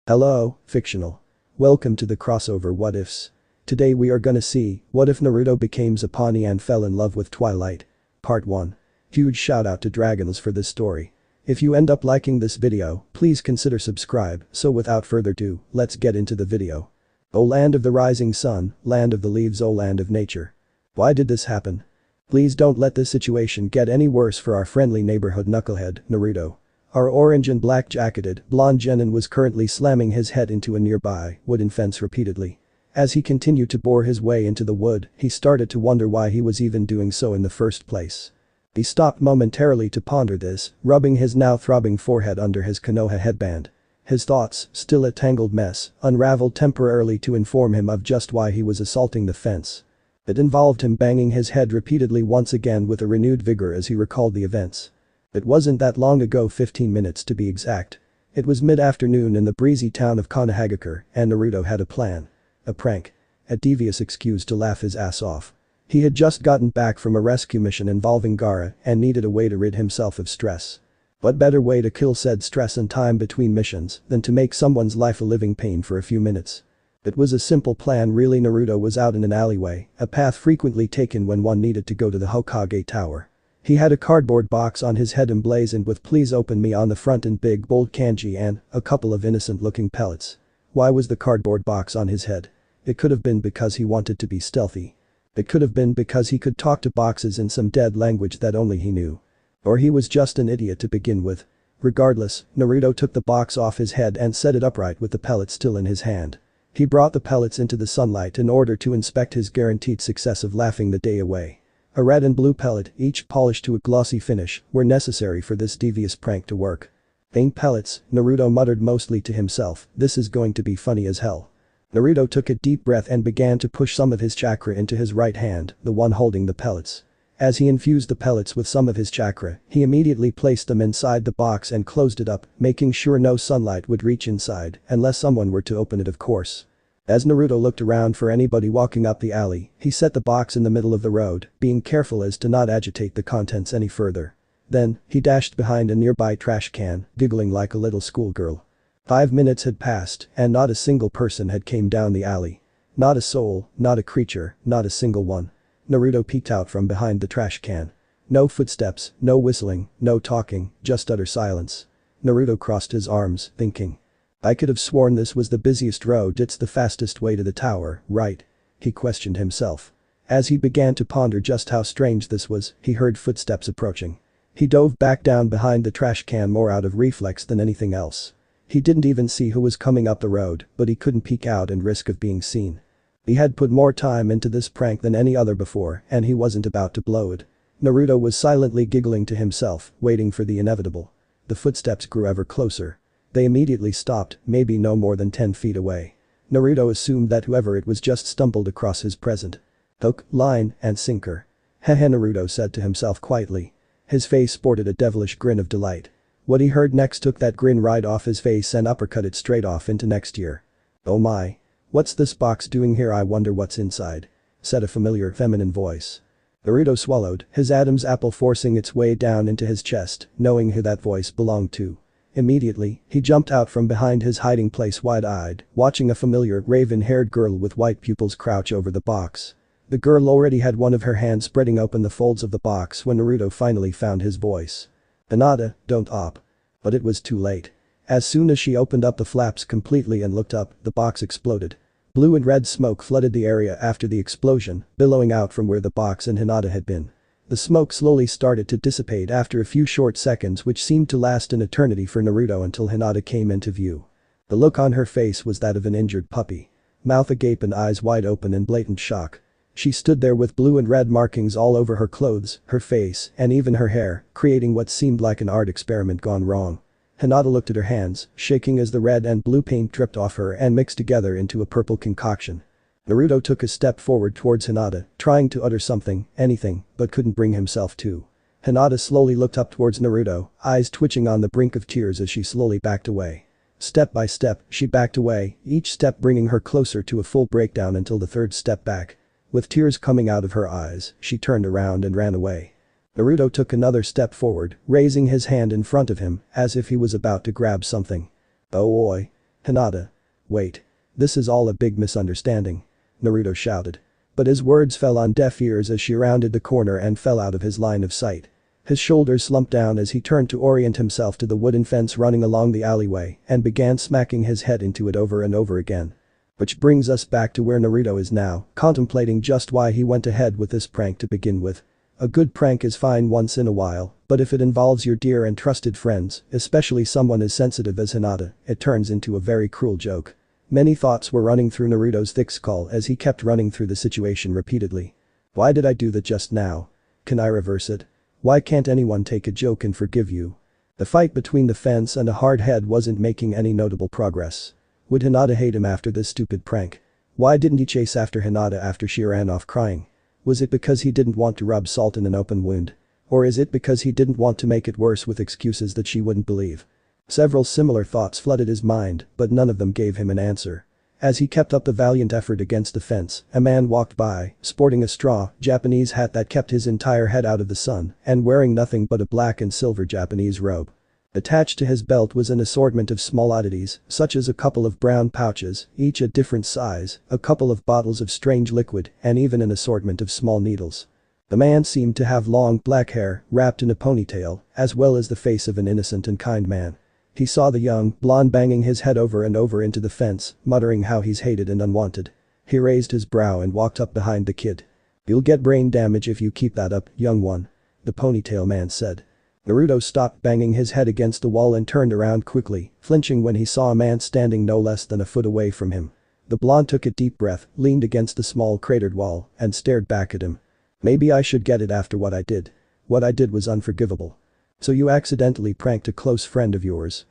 Hello, fictional. Welcome to the crossover What Ifs. Today we are gonna see, what if Naruto became a pony and fell in love with Twilight? Part 1. Huge shout out to DragonLS for this story. If you end up liking this video, please consider subscribe, so without further ado, let's get into the video. O land of the rising sun, land of the leaves, O land of nature. Why did this happen? Please don't let this situation get any worse for our friendly neighborhood knucklehead, Naruto. Our orange and black jacketed, blonde genin was currently slamming his head into a nearby wooden fence repeatedly. As he continued to bore his way into the wood, he started to wonder why he was even doing so in the first place. He stopped momentarily to ponder this, rubbing his now throbbing forehead under his Konoha headband. His thoughts, still a tangled mess, unraveled temporarily to inform him of just why he was assaulting the fence. It involved him banging his head repeatedly once again with a renewed vigor as he recalled the events. It wasn't that long ago, 15 minutes to be exact. It was mid-afternoon in the breezy town of Konohagakure, and Naruto had a plan. A prank. A devious excuse to laugh his ass off. He had just gotten back from a rescue mission involving Gaara and needed a way to rid himself of stress. What better way to kill said stress and time between missions than to make someone's life a living pain for a few minutes? It was a simple plan really. Naruto was out in an alleyway, a path frequently taken when one needed to go to the Hokage Tower. He had a cardboard box on his head emblazoned with "Please open me" on the front in big bold kanji and a couple of innocent looking pellets. Why was the cardboard box on his head? It could have been because he wanted to be stealthy. It could have been because he could talk to boxes in some dead language that only he knew. Or he was just an idiot to begin with. Regardless, Naruto took the box off his head and set it upright with the pellet still in his hand. He brought the pellets into the sunlight in order to inspect his guaranteed success of laughing the day away. A red and blue pellet, each polished to a glossy finish, were necessary for this devious prank to work. "Ain't pellets," Naruto muttered mostly to himself, "this is going to be funny as hell." Naruto took a deep breath and began to push some of his chakra into his right hand, the one holding the pellets. As he infused the pellets with some of his chakra, he immediately placed them inside the box and closed it up, making sure no sunlight would reach inside, unless someone were to open it, of course. As Naruto looked around for anybody walking up the alley, he set the box in the middle of the road, being careful as to not agitate the contents any further. Then, he dashed behind a nearby trash can, giggling like a little schoolgirl. 5 minutes had passed, and not a single person had came down the alley. Not a soul, not a creature, not a single one. Naruto peeked out from behind the trash can. No footsteps, no whistling, no talking, just utter silence. Naruto crossed his arms, thinking. I could have sworn this was the busiest road. It's the fastest way to the tower, right? He questioned himself. As he began to ponder just how strange this was, he heard footsteps approaching. He dove back down behind the trash can more out of reflex than anything else. He didn't even see who was coming up the road, but he couldn't peek out and risk of being seen. He had put more time into this prank than any other before, and he wasn't about to blow it. Naruto was silently giggling to himself, waiting for the inevitable. The footsteps grew ever closer. They immediately stopped, maybe no more than 10 feet away. Naruto assumed that whoever it was just stumbled across his present. Hook, line, and sinker. Hehe, Naruto said to himself quietly. His face sported a devilish grin of delight. What he heard next took that grin right off his face and uppercut it straight off into next year. Oh my. What's this box doing here? I wonder what's inside, said a familiar feminine voice. Naruto swallowed, his Adam's apple forcing its way down into his chest, knowing who that voice belonged to. Immediately, he jumped out from behind his hiding place wide-eyed, watching a familiar raven-haired girl with white pupils crouch over the box. The girl already had one of her hands spreading open the folds of the box when Naruto finally found his voice. Hinata, don't op. But it was too late. As soon as she opened up the flaps completely and looked up, the box exploded. Blue and red smoke flooded the area after the explosion, billowing out from where the box and Hinata had been. The smoke slowly started to dissipate after a few short seconds, which seemed to last an eternity for Naruto until Hinata came into view. The look on her face was that of an injured puppy. Mouth agape and eyes wide open in blatant shock. She stood there with blue and red markings all over her clothes, her face, and even her hair, creating what seemed like an art experiment gone wrong. Hinata looked at her hands, shaking as the red and blue paint dripped off her and mixed together into a purple concoction. Naruto took a step forward towards Hinata, trying to utter something, anything, but couldn't bring himself to. Hinata slowly looked up towards Naruto, eyes twitching on the brink of tears as she slowly backed away. Step by step, she backed away, each step bringing her closer to a full breakdown until the third step back. With tears coming out of her eyes, she turned around and ran away. Naruto took another step forward, raising his hand in front of him, as if he was about to grab something. Oh boy. Hinata. Wait. This is all a big misunderstanding. Naruto shouted. But his words fell on deaf ears as she rounded the corner and fell out of his line of sight. His shoulders slumped down as he turned to orient himself to the wooden fence running along the alleyway and began smacking his head into it over and over again. Which brings us back to where Naruto is now, contemplating just why he went ahead with this prank to begin with. A good prank is fine once in a while, but if it involves your dear and trusted friends, especially someone as sensitive as Hinata, it turns into a very cruel joke. Many thoughts were running through Naruto's thick skull as he kept running through the situation repeatedly. Why did I do that just now? Can I reverse it? Why can't anyone take a joke and forgive you? The fight between the fence and a hard head wasn't making any notable progress. Would Hinata hate him after this stupid prank? Why didn't he chase after Hinata after she ran off crying? Was it because he didn't want to rub salt in an open wound? Or is it because he didn't want to make it worse with excuses that she wouldn't believe? Several similar thoughts flooded his mind, but none of them gave him an answer. As he kept up the valiant effort against the fence, a man walked by, sporting a straw Japanese hat that kept his entire head out of the sun and wearing nothing but a black and silver Japanese robe. Attached to his belt was an assortment of small oddities, such as a couple of brown pouches, each a different size, a couple of bottles of strange liquid, and even an assortment of small needles. The man seemed to have long black hair, wrapped in a ponytail, as well as the face of an innocent and kind man. He saw the young blonde banging his head over and over into the fence, muttering how he's hated and unwanted. He raised his brow and walked up behind the kid. "You'll get brain damage if you keep that up, young one," the ponytail man said. Naruto stopped banging his head against the wall and turned around quickly, flinching when he saw a man standing no less than a foot away from him. The blonde took a deep breath, leaned against the small cratered wall, and stared back at him. "Maybe I should get it after what I did. What I did was unforgivable." "So you accidentally pranked a close friend of yours,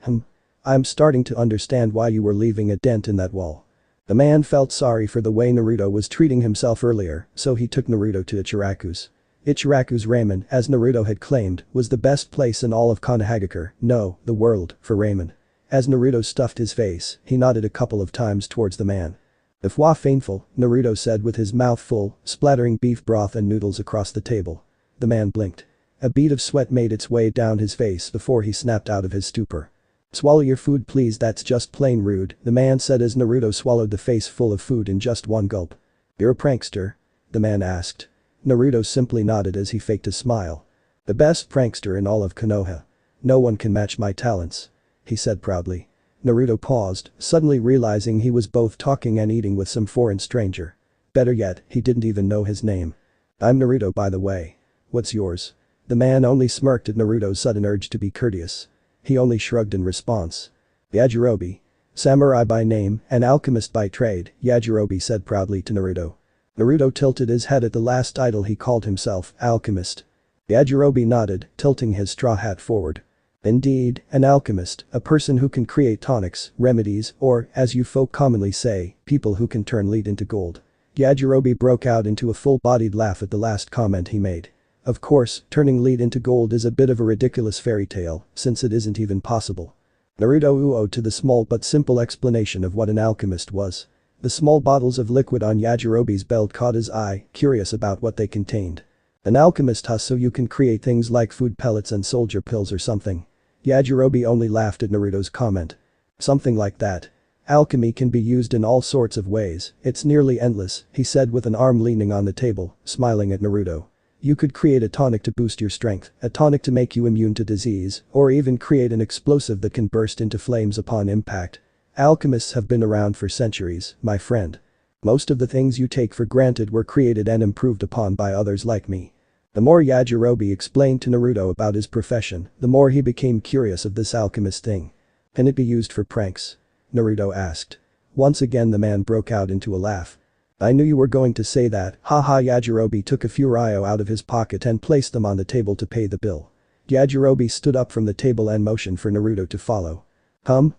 I'm starting to understand why you were leaving a dent in that wall." The man felt sorry for the way Naruto was treating himself earlier, so he took Naruto to Ichiraku's. Ichiraku's ramen, as Naruto had claimed, was the best place in all of Konohagakure, no, the world, for ramen. As Naruto stuffed his face, he nodded a couple of times towards the man. "The foi painful," Naruto said with his mouth full, splattering beef broth and noodles across the table. The man blinked. A bead of sweat made its way down his face before he snapped out of his stupor. "Swallow your food please, that's just plain rude," the man said as Naruto swallowed the face full of food in just one gulp. "You're a prankster?" the man asked. Naruto simply nodded as he faked a smile. "The best prankster in all of Konoha. No one can match my talents," he said proudly. Naruto paused, suddenly realizing he was both talking and eating with some foreign stranger. Better yet, he didn't even know his name. "I'm Naruto by the way. What's yours?" The man only smirked at Naruto's sudden urge to be courteous. He only shrugged in response. "Yajirobe. Samurai by name and alchemist by trade," Yajirobe said proudly to Naruto. Naruto tilted his head at the last title he called himself, alchemist. Yajirobe nodded, tilting his straw hat forward. "Indeed, an alchemist, a person who can create tonics, remedies, or, as you folk commonly say, people who can turn lead into gold." Yajirobe broke out into a full-bodied laugh at the last comment he made. Of course, turning lead into gold is a bit of a ridiculous fairy tale, since it isn't even possible. Naruto owed to the small but simple explanation of what an alchemist was. The small bottles of liquid on Yajirobe's belt caught his eye, curious about what they contained. "An alchemist, huh? So you can create things like food pellets and soldier pills or something?" Yajirobe only laughed at Naruto's comment. "Something like that. Alchemy can be used in all sorts of ways, it's nearly endless," he said with an arm leaning on the table, smiling at Naruto. "You could create a tonic to boost your strength, a tonic to make you immune to disease, or even create an explosive that can burst into flames upon impact. Alchemists have been around for centuries, my friend. Most of the things you take for granted were created and improved upon by others like me." The more Yajirobe explained to Naruto about his profession, the more he became curious of this alchemist thing. "Can it be used for pranks?" Naruto asked. Once again the man broke out into a laugh. "I knew you were going to say that, haha." Yajirobe took a few ryo out of his pocket and placed them on the table to pay the bill. Yajirobe stood up from the table and motioned for Naruto to follow.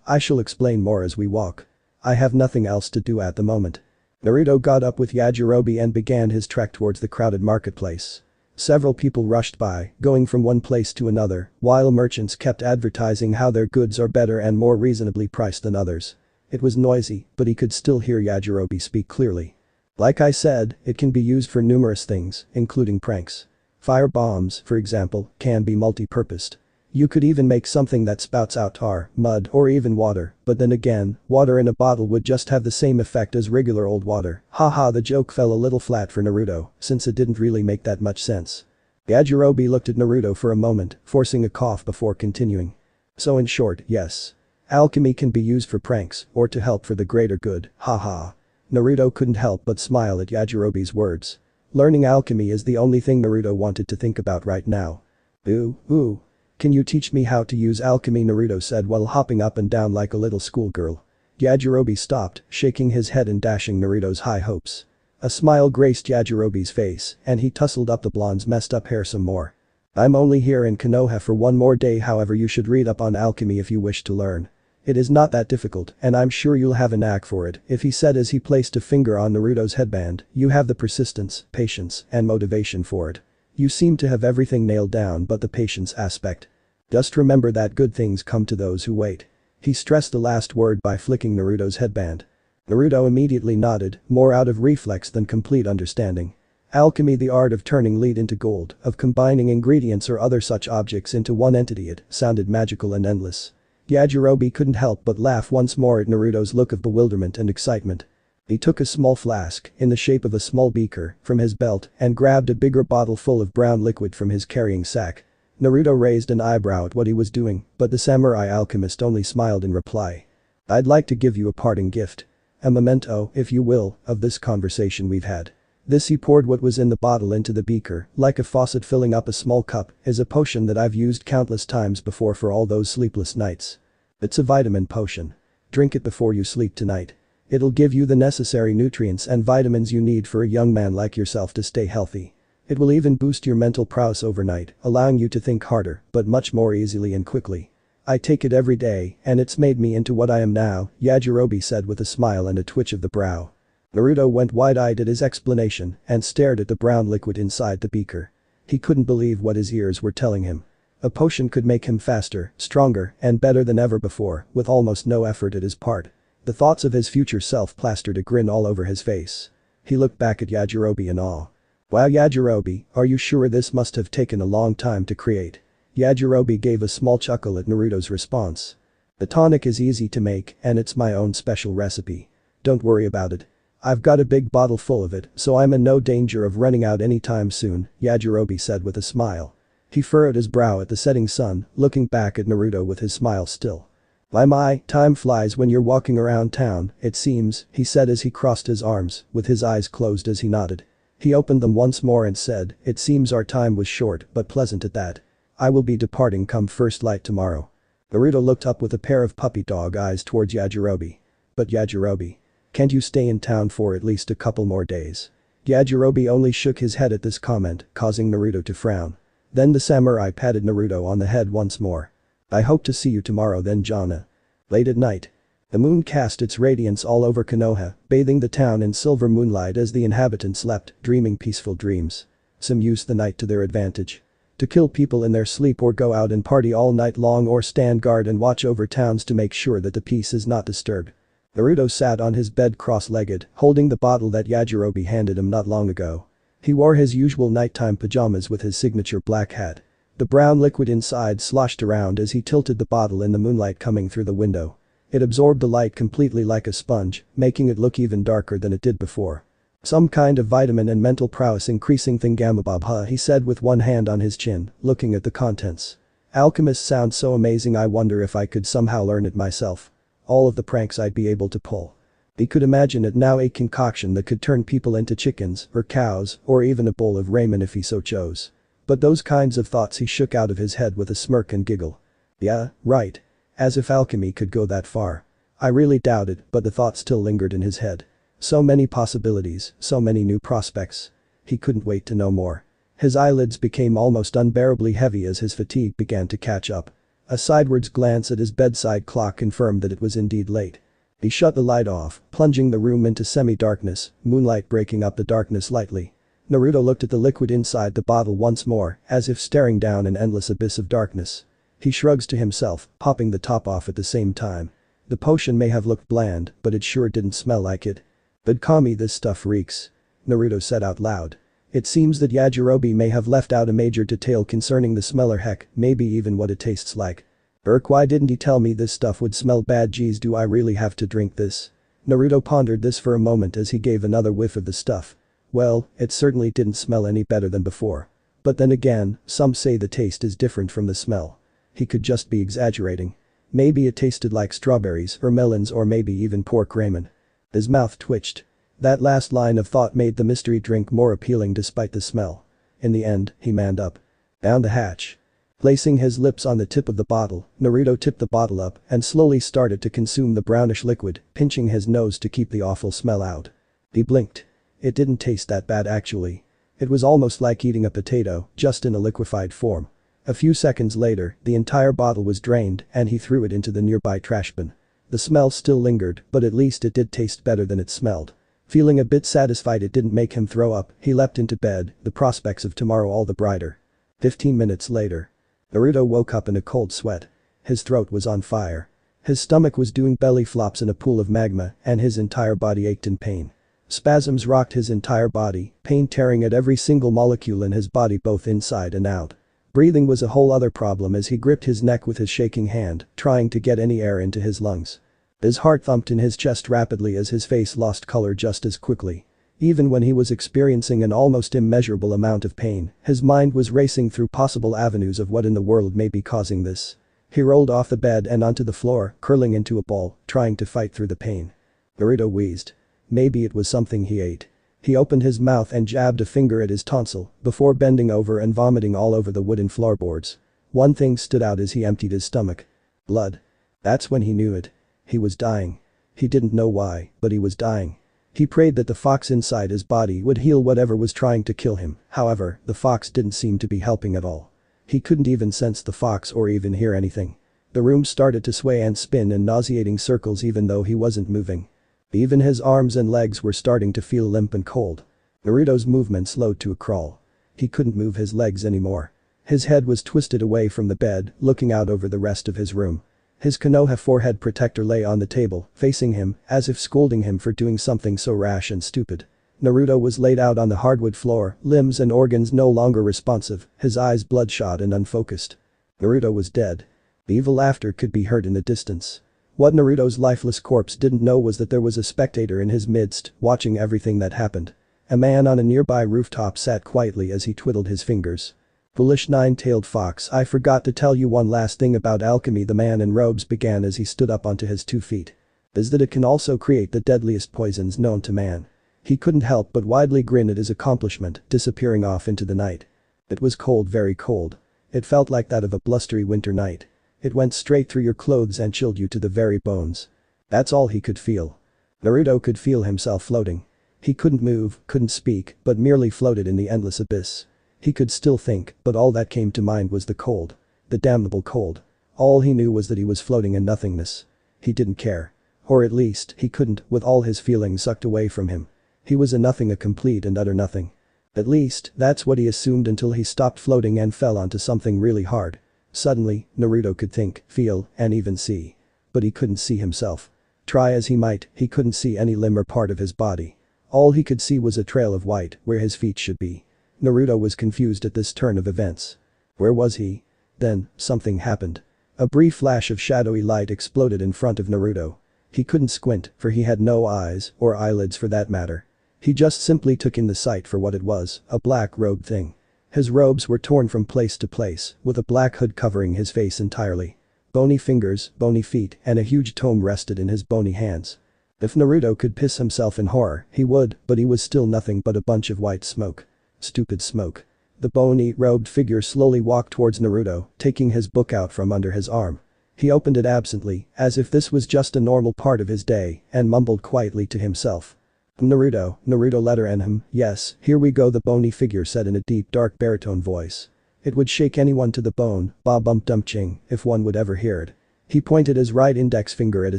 I shall explain more as we walk. I have nothing else to do at the moment." Naruto got up with Yajirobe and began his trek towards the crowded marketplace. Several people rushed by, going from one place to another, while merchants kept advertising how their goods are better and more reasonably priced than others. It was noisy, but he could still hear Yajirobe speak clearly. "Like I said, it can be used for numerous things, including pranks. Fire bombs, for example, can be multi-purposed. You could even make something that spouts out tar, mud or even water, but then again, water in a bottle would just have the same effect as regular old water. Haha, the joke fell a little flat for Naruto, since it didn't really make that much sense. Yajirobe looked at Naruto for a moment, forcing a cough before continuing. So in short, yes. Alchemy can be used for pranks or to help for the greater good, haha. Naruto couldn't help but smile at Yajirobe's words. Learning alchemy is the only thing Naruto wanted to think about right now. Ooh. Can you teach me how to use alchemy? Naruto said while hopping up and down like a little schoolgirl. Yajirobe stopped, shaking his head and dashing Naruto's high hopes. A smile graced Yajirobe's face, and he tousled up the blonde's messed up hair some more. I'm only here in Konoha for one more day, however you should read up on alchemy if you wish to learn. It is not that difficult, and I'm sure you'll have a knack for it, if he said as he placed a finger on Naruto's headband. You have the persistence, patience, and motivation for it. You seem to have everything nailed down but the patience aspect. Just remember that good things come to those who wait. He stressed the last word by flicking Naruto's headband. Naruto immediately nodded, more out of reflex than complete understanding. Alchemy, the art of turning lead into gold, of combining ingredients or other such objects into one entity. It sounded magical and endless. Yajirobe couldn't help but laugh once more at Naruto's look of bewilderment and excitement. He took a small flask, in the shape of a small beaker, from his belt and grabbed a bigger bottle full of brown liquid from his carrying sack. Naruto raised an eyebrow at what he was doing, but the samurai alchemist only smiled in reply. I'd like to give you a parting gift. A memento, if you will, of this conversation we've had. This he poured what was in the bottle into the beaker, like a faucet filling up a small cup, is a potion that I've used countless times before for all those sleepless nights. It's a vitamin potion. Drink it before you sleep tonight. It'll give you the necessary nutrients and vitamins you need for a young man like yourself to stay healthy. It will even boost your mental prowess overnight, allowing you to think harder, but much more easily and quickly. I take it every day, and it's made me into what I am now, Yajirobe said with a smile and a twitch of the brow. Naruto went wide-eyed at his explanation and stared at the brown liquid inside the beaker. He couldn't believe what his ears were telling him. A potion could make him faster, stronger, and better than ever before, with almost no effort at his part. The thoughts of his future self plastered a grin all over his face. He looked back at Yajirobe in awe. Wow, Yajirobe, are you sure this must have taken a long time to create? Yajirobe gave a small chuckle at Naruto's response. The tonic is easy to make and it's my own special recipe. Don't worry about it. I've got a big bottle full of it, so I'm in no danger of running out anytime soon, Yajirobe said with a smile. He furrowed his brow at the setting sun, looking back at Naruto with his smile still. My, time flies when you're walking around town, it seems, he said as he crossed his arms, with his eyes closed as he nodded. He opened them once more and said, it seems our time was short but pleasant at that. I will be departing come first light tomorrow. Naruto looked up with a pair of puppy dog eyes towards Yajirobe. But Yajirobe. Can't you stay in town for at least a couple more days? Yajirobe only shook his head at this comment, causing Naruto to frown. Then the samurai patted Naruto on the head once more. I hope to see you tomorrow then, Jana. Late at night. The moon cast its radiance all over Konoha, bathing the town in silver moonlight as the inhabitants slept, dreaming peaceful dreams. Some used the night to their advantage. To kill people in their sleep or go out and party all night long or stand guard and watch over towns to make sure that the peace is not disturbed. Naruto sat on his bed cross-legged, holding the bottle that Yajirobe handed him not long ago. He wore his usual nighttime pajamas with his signature black hat. The brown liquid inside sloshed around as he tilted the bottle in the moonlight coming through the window. It absorbed the light completely like a sponge, making it look even darker than it did before. Some kind of vitamin and mental prowess increasing thingamabob, he said with one hand on his chin, looking at the contents. Alchemist sounds so amazing, I wonder if I could somehow learn it myself. All of the pranks I'd be able to pull. He could imagine it now, a concoction that could turn people into chickens or cows or even a bowl of ramen if he so chose. But those kinds of thoughts he shook out of his head with a smirk and giggle. Yeah, right. As if alchemy could go that far. I really doubt it, but the thought still lingered in his head. So many possibilities, so many new prospects. He couldn't wait to know more. His eyelids became almost unbearably heavy as his fatigue began to catch up. A sidewards glance at his bedside clock confirmed that it was indeed late. He shut the light off, plunging the room into semi-darkness, moonlight breaking up the darkness lightly. Naruto looked at the liquid inside the bottle once more, as if staring down an endless abyss of darkness. He shrugs to himself, popping the top off at the same time. The potion may have looked bland, but it sure didn't smell like it. But Kami, this stuff reeks. Naruto said out loud. It seems that Yajirobe may have left out a major detail concerning the smeller, heck, maybe even what it tastes like. Why didn't he tell me this stuff would smell bad? Geez, do I really have to drink this? Naruto pondered this for a moment as he gave another whiff of the stuff. Well, it certainly didn't smell any better than before. But then again, some say the taste is different from the smell. He could just be exaggerating. Maybe it tasted like strawberries or melons or maybe even pork ramen. His mouth twitched. That last line of thought made the mystery drink more appealing despite the smell. In the end, he manned up. Down the hatch. Placing his lips on the tip of the bottle, Naruto tipped the bottle up and slowly started to consume the brownish liquid, pinching his nose to keep the awful smell out. He blinked. It didn't taste that bad actually. It was almost like eating a potato, just in a liquefied form. A few seconds later, the entire bottle was drained and he threw it into the nearby trash bin. The smell still lingered, but at least it did taste better than it smelled. Feeling a bit satisfied it didn't make him throw up, he leapt into bed, the prospects of tomorrow all the brighter. 15 minutes later. Naruto woke up in a cold sweat. His throat was on fire. His stomach was doing belly flops in a pool of magma and his entire body ached in pain. Spasms rocked his entire body, pain tearing at every single molecule in his body both inside and out. Breathing was a whole other problem as he gripped his neck with his shaking hand, trying to get any air into his lungs. His heart thumped in his chest rapidly as his face lost color just as quickly. Even when he was experiencing an almost immeasurable amount of pain, his mind was racing through possible avenues of what in the world may be causing this. He rolled off the bed and onto the floor, curling into a ball, trying to fight through the pain. Naruto wheezed. Maybe it was something he ate. He opened his mouth and jabbed a finger at his tonsil, before bending over and vomiting all over the wooden floorboards. One thing stood out as he emptied his stomach. Blood. That's when he knew it. He was dying. He didn't know why, but he was dying. He prayed that the fox inside his body would heal whatever was trying to kill him, however, the fox didn't seem to be helping at all. He couldn't even sense the fox or even hear anything. The room started to sway and spin in nauseating circles even though he wasn't moving. Even his arms and legs were starting to feel limp and cold. Naruto's movement slowed to a crawl. He couldn't move his legs anymore. His head was twisted away from the bed, looking out over the rest of his room. His Konoha forehead protector lay on the table, facing him, as if scolding him for doing something so rash and stupid. Naruto was laid out on the hardwood floor, limbs and organs no longer responsive, his eyes bloodshot and unfocused. Naruto was dead. The evil laughter could be heard in the distance. What Naruto's lifeless corpse didn't know was that there was a spectator in his midst, watching everything that happened. A man on a nearby rooftop sat quietly as he twiddled his fingers. Foolish nine-tailed fox, I forgot to tell you one last thing about alchemy, the man in robes began as he stood up onto his 2 feet. Is that it can also create the deadliest poisons known to man. He couldn't help but widely grin at his accomplishment, disappearing off into the night. It was cold, very cold. It felt like that of a blustery winter night. It went straight through your clothes and chilled you to the very bones. That's all he could feel. Naruto could feel himself floating. He couldn't move, couldn't speak, but merely floated in the endless abyss. He could still think, but all that came to mind was the cold. The damnable cold. All he knew was that he was floating in nothingness. He didn't care. Or at least, he couldn't, with all his feelings sucked away from him. He was a nothing, a complete and utter nothing. At least, that's what he assumed until he stopped floating and fell onto something really hard. Suddenly, Naruto could think, feel, and even see. But he couldn't see himself. Try as he might, he couldn't see any limb or part of his body. All he could see was a trail of white where his feet should be. Naruto was confused at this turn of events. Where was he? Then, something happened. A brief flash of shadowy light exploded in front of Naruto. He couldn't squint, for he had no eyes, or eyelids for that matter. He just simply took in the sight for what it was, a black-robed thing. His robes were torn from place to place, with a black hood covering his face entirely. Bony fingers, bony feet, and a huge tome rested in his bony hands. If Naruto could piss himself in horror, he would, but he was still nothing but a bunch of white smoke. Stupid smoke. The bony, robed figure slowly walked towards Naruto, taking his book out from under his arm. He opened it absently, as if this was just a normal part of his day, and mumbled quietly to himself. Naruto letter N yes, here we go, the bony figure said in a deep dark baritone voice. It would shake anyone to the bone, ba bump dump ching, if one would ever hear it. He pointed his right index finger at a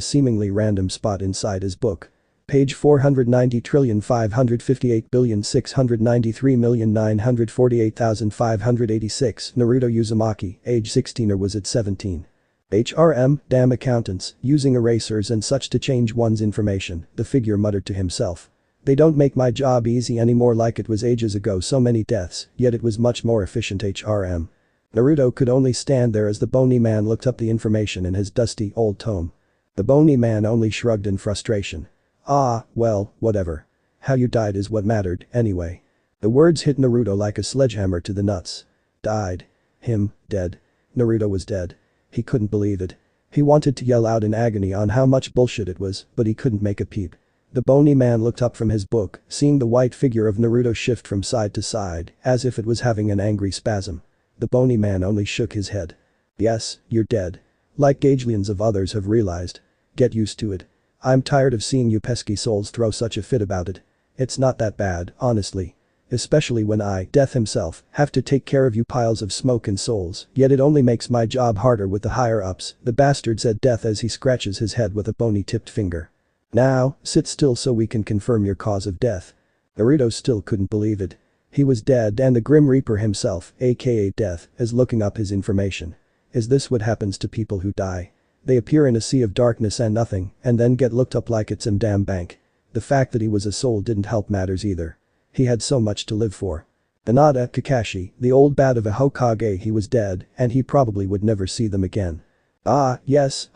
seemingly random spot inside his book. Page 490,558,693,948,586. Naruto Uzumaki, age 16 or was it 17? Damn accountants, using erasers and such to change one's information, the figure muttered to himself. They don't make my job easy anymore like it was ages ago, so many deaths, yet it was much more efficient HRM. Naruto could only stand there as the bony man looked up the information in his dusty old tome. The bony man only shrugged in frustration. Ah, well, whatever. How you died is what mattered, anyway. The words hit Naruto like a sledgehammer to the nuts. Died. Him, dead. Naruto was dead. He couldn't believe it. He wanted to yell out in agony on how much bullshit it was, but he couldn't make a peep. The bony man looked up from his book, seeing the white figure of Naruto shift from side to side, as if it was having an angry spasm. The bony man only shook his head. Yes, you're dead. Like gajillions of others have realized. Get used to it. I'm tired of seeing you pesky souls throw such a fit about it. It's not that bad, honestly. Especially when I, Death himself, have to take care of you piles of smoke and souls, yet it only makes my job harder with the higher-ups, the bastard said Death as he scratches his head with a bony-tipped finger. Now, sit still so we can confirm your cause of death. Naruto still couldn't believe it. He was dead and the Grim Reaper himself, aka Death, is looking up his information. Is this what happens to people who die? They appear in a sea of darkness and nothing, and then get looked up like it's some damn bank. The fact that he was a soul didn't help matters either. He had so much to live for. Hinata, Kakashi, the old bat of a Hokage, he was dead, and he probably would never see them again. Ah, yes,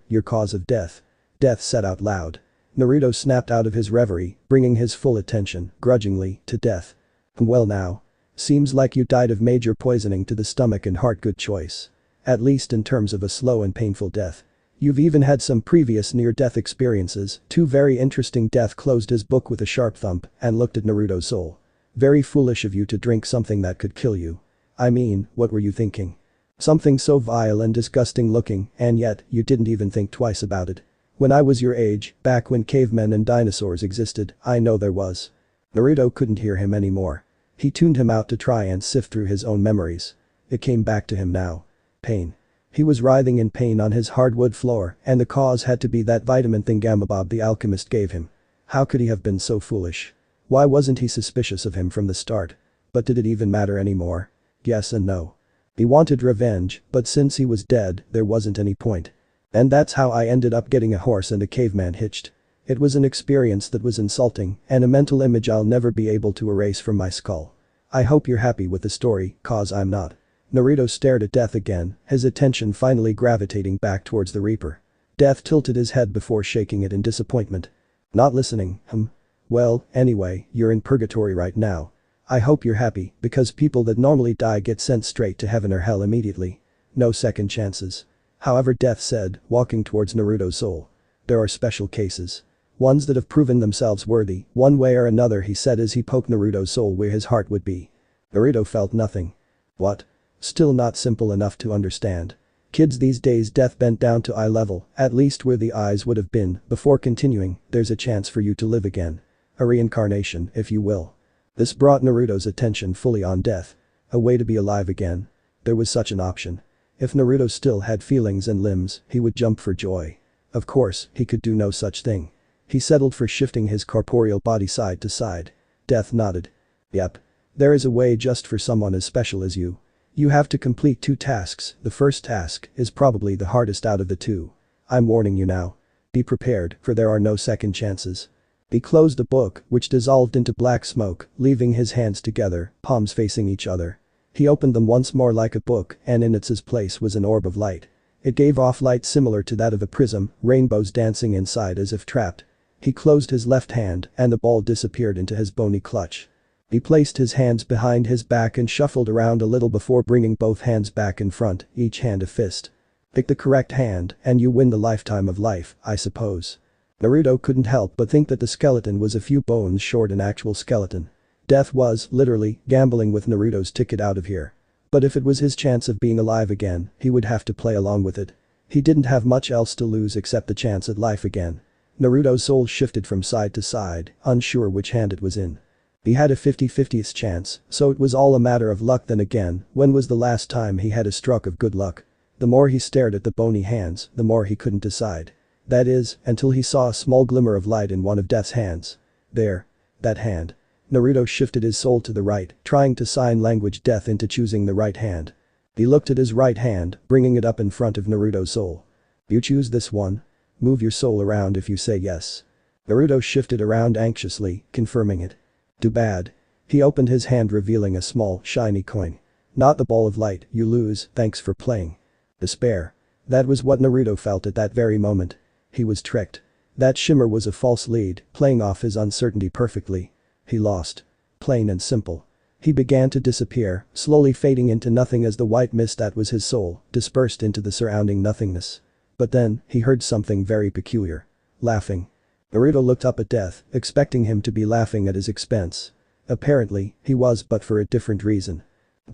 your cause of death. Death said out loud. Naruto snapped out of his reverie, bringing his full attention, grudgingly, to Death. Well now. Seems like you died of major poisoning to the stomach and heart, good choice. At least in terms of a slow and painful death. You've even had some previous near-death experiences, too very interesting. Death closed his book with a sharp thump and looked at Naruto's soul. Very foolish of you to drink something that could kill you. I mean, what were you thinking? Something so vile and disgusting looking, and yet, you didn't even think twice about it. When I was your age, back when cavemen and dinosaurs existed, I know there was. Naruto couldn't hear him anymore. He tuned him out to try and sift through his own memories. It came back to him now. Pain. He was writhing in pain on his hardwood floor, and the cause had to be that vitamin thingamabob the alchemist gave him. How could he have been so foolish? Why wasn't he suspicious of him from the start? But did it even matter anymore? Yes and no. He wanted revenge, but since he was dead, there wasn't any point. And that's how I ended up getting a horse and a caveman hitched. It was an experience that was insulting, and a mental image I'll never be able to erase from my skull. I hope you're happy with the story, cause I'm not. Naruto stared at Death again, his attention finally gravitating back towards the Reaper. Death tilted his head before shaking it in disappointment. Not listening, Well, anyway, you're in purgatory right now. I hope you're happy, because people that normally die get sent straight to heaven or hell immediately. No second chances. However, Death said, walking towards Naruto's soul. There are special cases. Ones that have proven themselves worthy, one way or another, he said as he poked Naruto's soul where his heart would be. Naruto felt nothing. What? Still not simple enough to understand. Kids these days. Death bent down to eye level, at least where the eyes would have been, before continuing, there's a chance for you to live again. A reincarnation, if you will. This brought Naruto's attention fully on Death. A way to be alive again. There was such an option. If Naruto still had feelings and limbs, he would jump for joy. Of course, he could do no such thing. He settled for shifting his corporeal body side to side. Death nodded. Yep. There is a way just for someone as special as you. You have to complete 2 tasks. The first task is probably the hardest out of the 2. I'm warning you now. Be prepared, for there are no second chances. He closed the book, which dissolved into black smoke, leaving his hands together, palms facing each other. He opened them once more like a book, and in its place was an orb of light. It gave off light similar to that of a prism, rainbows dancing inside as if trapped. He closed his left hand, and the ball disappeared into his bony clutch. He placed his hands behind his back and shuffled around a little before bringing both hands back in front, each hand a fist. Pick the correct hand, and you win the lifetime of life, I suppose. Naruto couldn't help but think that the skeleton was a few bones short an actual skeleton. Death was, literally, gambling with Naruto's ticket out of here. But if it was his chance of being alive again, he would have to play along with it. He didn't have much else to lose except the chance at life again. Naruto's soul shifted from side to side, unsure which hand it was in. He had a 50-50th chance, so it was all a matter of luck. Then again, when was the last time he had a stroke of good luck? The more he stared at the bony hands, the more he couldn't decide. That is, until he saw a small glimmer of light in one of Death's hands. There. That hand. Naruto shifted his soul to the right, trying to sign language Death into choosing the right hand. He looked at his right hand, bringing it up in front of Naruto's soul. You choose this one? Move your soul around if you say yes. Naruto shifted around anxiously, confirming it. Too bad. He opened his hand revealing a small, shiny coin. Not the ball of light, you lose, thanks for playing. Despair. That was what Naruto felt at that very moment. He was tricked. That shimmer was a false lead, playing off his uncertainty perfectly. He lost. Plain and simple. He began to disappear, slowly fading into nothing as the white mist that was his soul dispersed into the surrounding nothingness. But then, he heard something very peculiar. Laughing. Naruto looked up at Death, expecting him to be laughing at his expense. Apparently, he was, but for a different reason.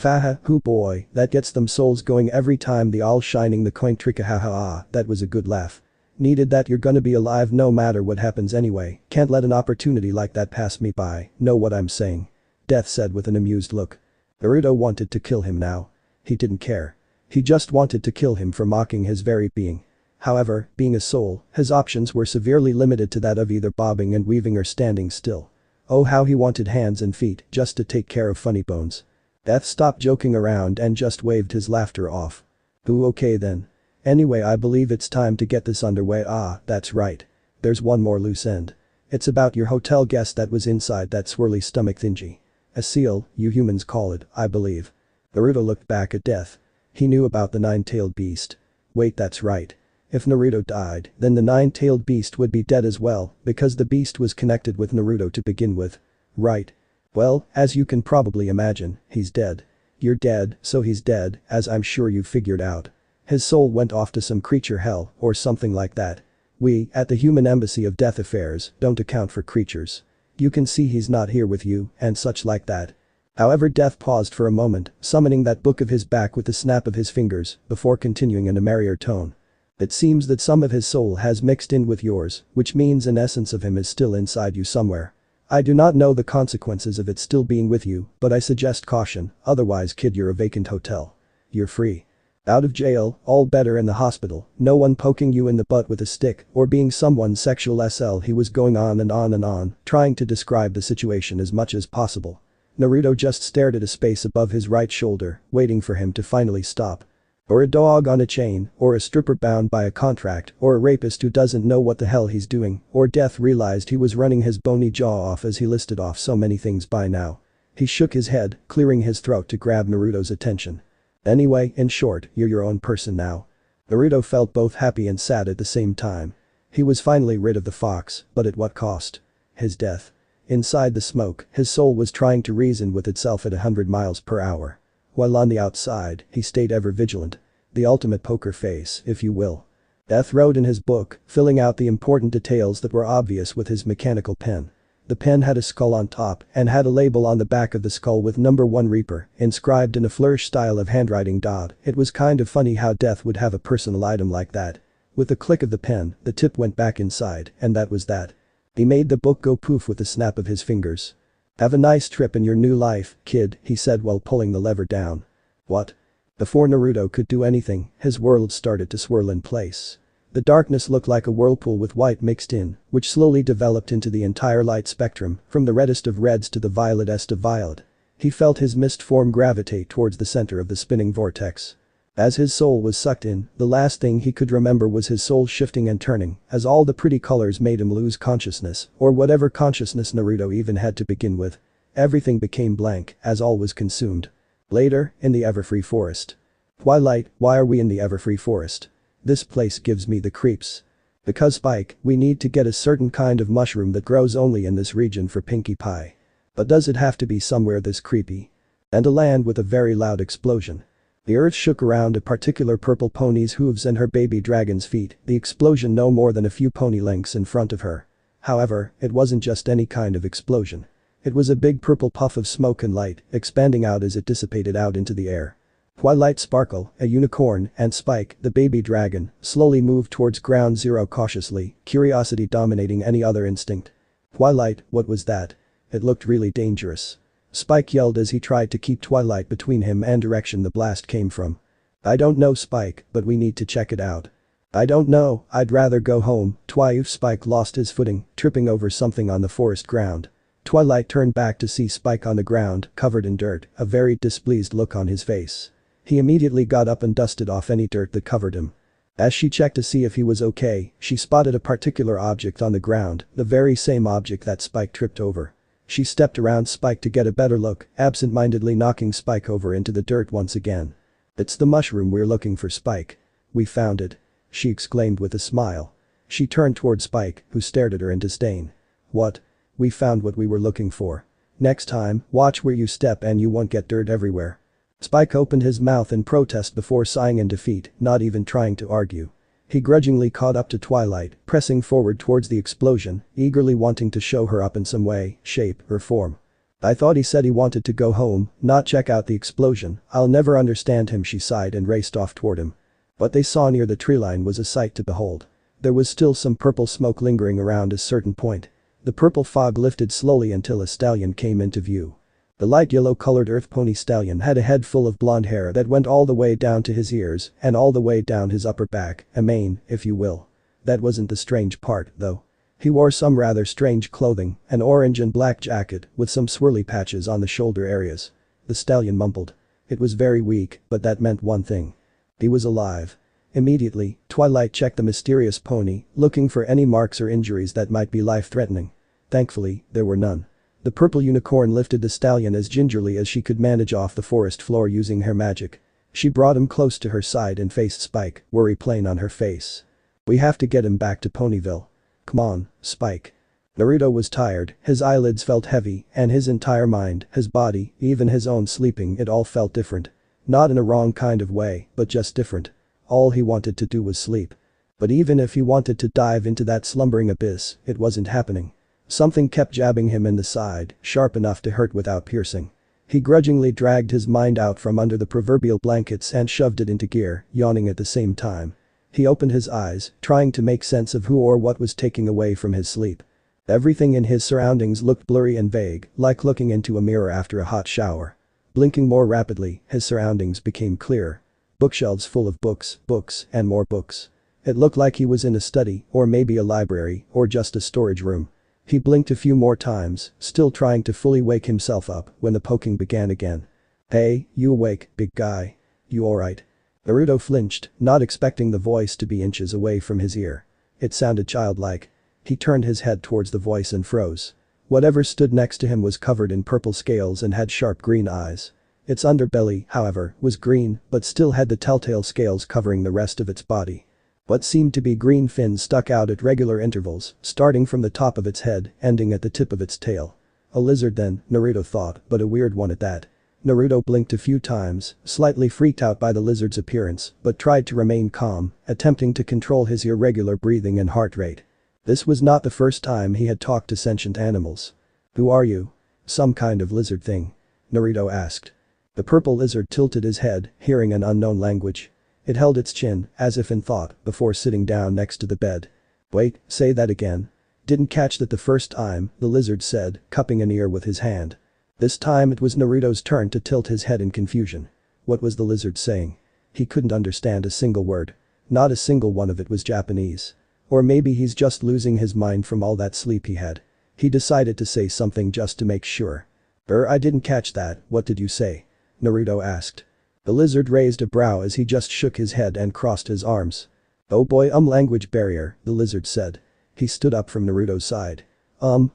Haha, hoo boy, that gets them souls going every time the all shining the coin trick, haha, that was a good laugh. Needed that, you're gonna be alive no matter what happens anyway, can't let an opportunity like that pass me by, know what I'm saying? Death said with an amused look. Naruto wanted to kill him now. He didn't care. He just wanted to kill him for mocking his very being. However, being a soul, his options were severely limited to that of either bobbing and weaving or standing still. Oh, how he wanted hands and feet just to take care of funny bones. Death stopped joking around and just waved his laughter off. Ooh, okay then. Anyway, I believe it's time to get this underway. Ah, that's right. There's one more loose end. It's about your hotel guest that was inside that swirly stomach thingy. A seal, you humans call it, I believe. Naruto looked back at Death. He knew about the nine-tailed beast. Wait, that's right. If Naruto died, then the nine-tailed beast would be dead as well, because the beast was connected with Naruto to begin with. Right. Well, as you can probably imagine, he's dead. You're dead, so he's dead, as I'm sure you've figured out. His soul went off to some creature hell, or something like that. We, at the Human Embassy of Death Affairs, don't account for creatures. You can see he's not here with you, and such like that. However, Death paused for a moment, summoning that book of his back with a snap of his fingers, before continuing in a merrier tone. It seems that some of his soul has mixed in with yours, which means an essence of him is still inside you somewhere. I do not know the consequences of it still being with you, but I suggest caution, otherwise kid, you're a vacant hotel. You're free. Out of jail, all better in the hospital, no one poking you in the butt with a stick or being someone's sexual SL. He was going on and on and on, trying to describe the situation as much as possible. Naruto just stared at a space above his right shoulder, waiting for him to finally stop. Or a dog on a chain, or a stripper bound by a contract, or a rapist who doesn't know what the hell he's doing, or Death realized he was running his bony jaw off as he listed off so many things by now. He shook his head, clearing his throat to grab Naruto's attention. Anyway, in short, you're your own person now. Naruto felt both happy and sad at the same time. He was finally rid of the fox, but at what cost? His death. Inside the smoke, his soul was trying to reason with itself at 100 miles per hour. While on the outside, he stayed ever vigilant. The ultimate poker face, if you will. Death wrote in his book, filling out the important details that were obvious with his mechanical pen. The pen had a skull on top and had a label on the back of the skull with number 1 Reaper inscribed in a flourish style of handwriting. It was kind of funny how Death would have a personal item like that. With a click of the pen, the tip went back inside, and that was that. He made the book go poof with a snap of his fingers. Have a nice trip in your new life, kid, he said while pulling the lever down. What? Before Naruto could do anything, his world started to swirl in place. The darkness looked like a whirlpool with white mixed in, which slowly developed into the entire light spectrum, from the reddest of reds to the violetest of violet. He felt his mist form gravitate towards the center of the spinning vortex. As his soul was sucked in, the last thing he could remember was his soul shifting and turning, as all the pretty colors made him lose consciousness, or whatever consciousness Naruto even had to begin with. Everything became blank, as all was consumed. Later, in the Everfree Forest. Twilight, why are we in the Everfree Forest? This place gives me the creeps. Because Spike, we need to get a certain kind of mushroom that grows only in this region for Pinkie Pie. But does it have to be somewhere this creepy? And a land with a very loud explosion. The earth shook around a particular purple pony's hooves and her baby dragon's feet, the explosion no more than a few pony lengths in front of her. However, it wasn't just any kind of explosion. It was a big purple puff of smoke and light, expanding out as it dissipated out into the air. Twilight Sparkle, a unicorn, and Spike, the baby dragon, slowly moved towards ground zero cautiously, curiosity dominating any other instinct. Twilight, what was that? It looked really dangerous. Spike yelled as he tried to keep Twilight between him and direction the blast came from. I don't know, Spike, but we need to check it out. I don't know, I'd rather go home. Spike lost his footing, tripping over something on the forest ground. Twilight turned back to see Spike on the ground, covered in dirt, a very displeased look on his face. He immediately got up and dusted off any dirt that covered him. As she checked to see if he was okay, she spotted a particular object on the ground, the very same object that Spike tripped over. She stepped around Spike to get a better look, absent-mindedly knocking Spike over into the dirt once again. "It's the mushroom we're looking for, Spike. We found it," she exclaimed with a smile. She turned toward Spike, who stared at her in disdain. "What? We found what we were looking for. Next time, watch where you step and you won't get dirt everywhere." Spike opened his mouth in protest before sighing in defeat, not even trying to argue. He grudgingly caught up to Twilight, pressing forward towards the explosion, eagerly wanting to show her up in some way, shape, or form. "I thought he said he wanted to go home, not check out the explosion. I'll never understand him," she sighed and raced off toward him. What they saw near the tree line was a sight to behold. There was still some purple smoke lingering around a certain point. The purple fog lifted slowly until a stallion came into view. The light yellow-colored earth pony stallion had a head full of blonde hair that went all the way down to his ears and all the way down his upper back, a mane, if you will. That wasn't the strange part, though. He wore some rather strange clothing, an orange and black jacket with some swirly patches on the shoulder areas. The stallion mumbled. It was very weak, but that meant one thing. He was alive. Immediately, Twilight checked the mysterious pony, looking for any marks or injuries that might be life-threatening. Thankfully, there were none. The purple unicorn lifted the stallion as gingerly as she could manage off the forest floor using her magic. She brought him close to her side and faced Spike, worry plain on her face. "We have to get him back to Ponyville. Come on, Spike." Naruto was tired, his eyelids felt heavy, and his entire mind, his body, even his own sleeping, it all felt different. Not in a wrong kind of way, but just different. All he wanted to do was sleep. But even if he wanted to dive into that slumbering abyss, it wasn't happening. Something kept jabbing him in the side, sharp enough to hurt without piercing. He grudgingly dragged his mind out from under the proverbial blankets and shoved it into gear, yawning at the same time. He opened his eyes, trying to make sense of who or what was taking away from his sleep. Everything in his surroundings looked blurry and vague, like looking into a mirror after a hot shower. Blinking more rapidly, his surroundings became clearer. Bookshelves full of books, and more books. It looked like he was in a study, or maybe a library, or just a storage room. He blinked a few more times, still trying to fully wake himself up, when the poking began again. "Hey, you awake, big guy? You alright?" Naruto flinched, not expecting the voice to be inches away from his ear. It sounded childlike. He turned his head towards the voice and froze. Whatever stood next to him was covered in purple scales and had sharp green eyes. Its underbelly, however, was green, but still had the telltale scales covering the rest of its body. What seemed to be green fins stuck out at regular intervals, starting from the top of its head, ending at the tip of its tail. A lizard then, Naruto thought, but a weird one at that. Naruto blinked a few times, slightly freaked out by the lizard's appearance, but tried to remain calm, attempting to control his irregular breathing and heart rate. This was not the first time he had talked to sentient animals. "Who are you? Some kind of lizard thing?" Naruto asked. The purple lizard tilted his head, hearing an unknown language. It held its chin, as if in thought, before sitting down next to the bed. "Wait, say that again." "Didn't catch that the first time," the lizard said, cupping an ear with his hand. This time it was Naruto's turn to tilt his head in confusion. What was the lizard saying? He couldn't understand a single word. Not a single one of it was Japanese. Or maybe he's just losing his mind from all that sleep he had. He decided to say something just to make sure. I didn't catch that, what did you say?" Naruto asked. The lizard raised a brow as he just shook his head and crossed his arms. "Oh boy, language barrier," the lizard said. He stood up from Naruto's side.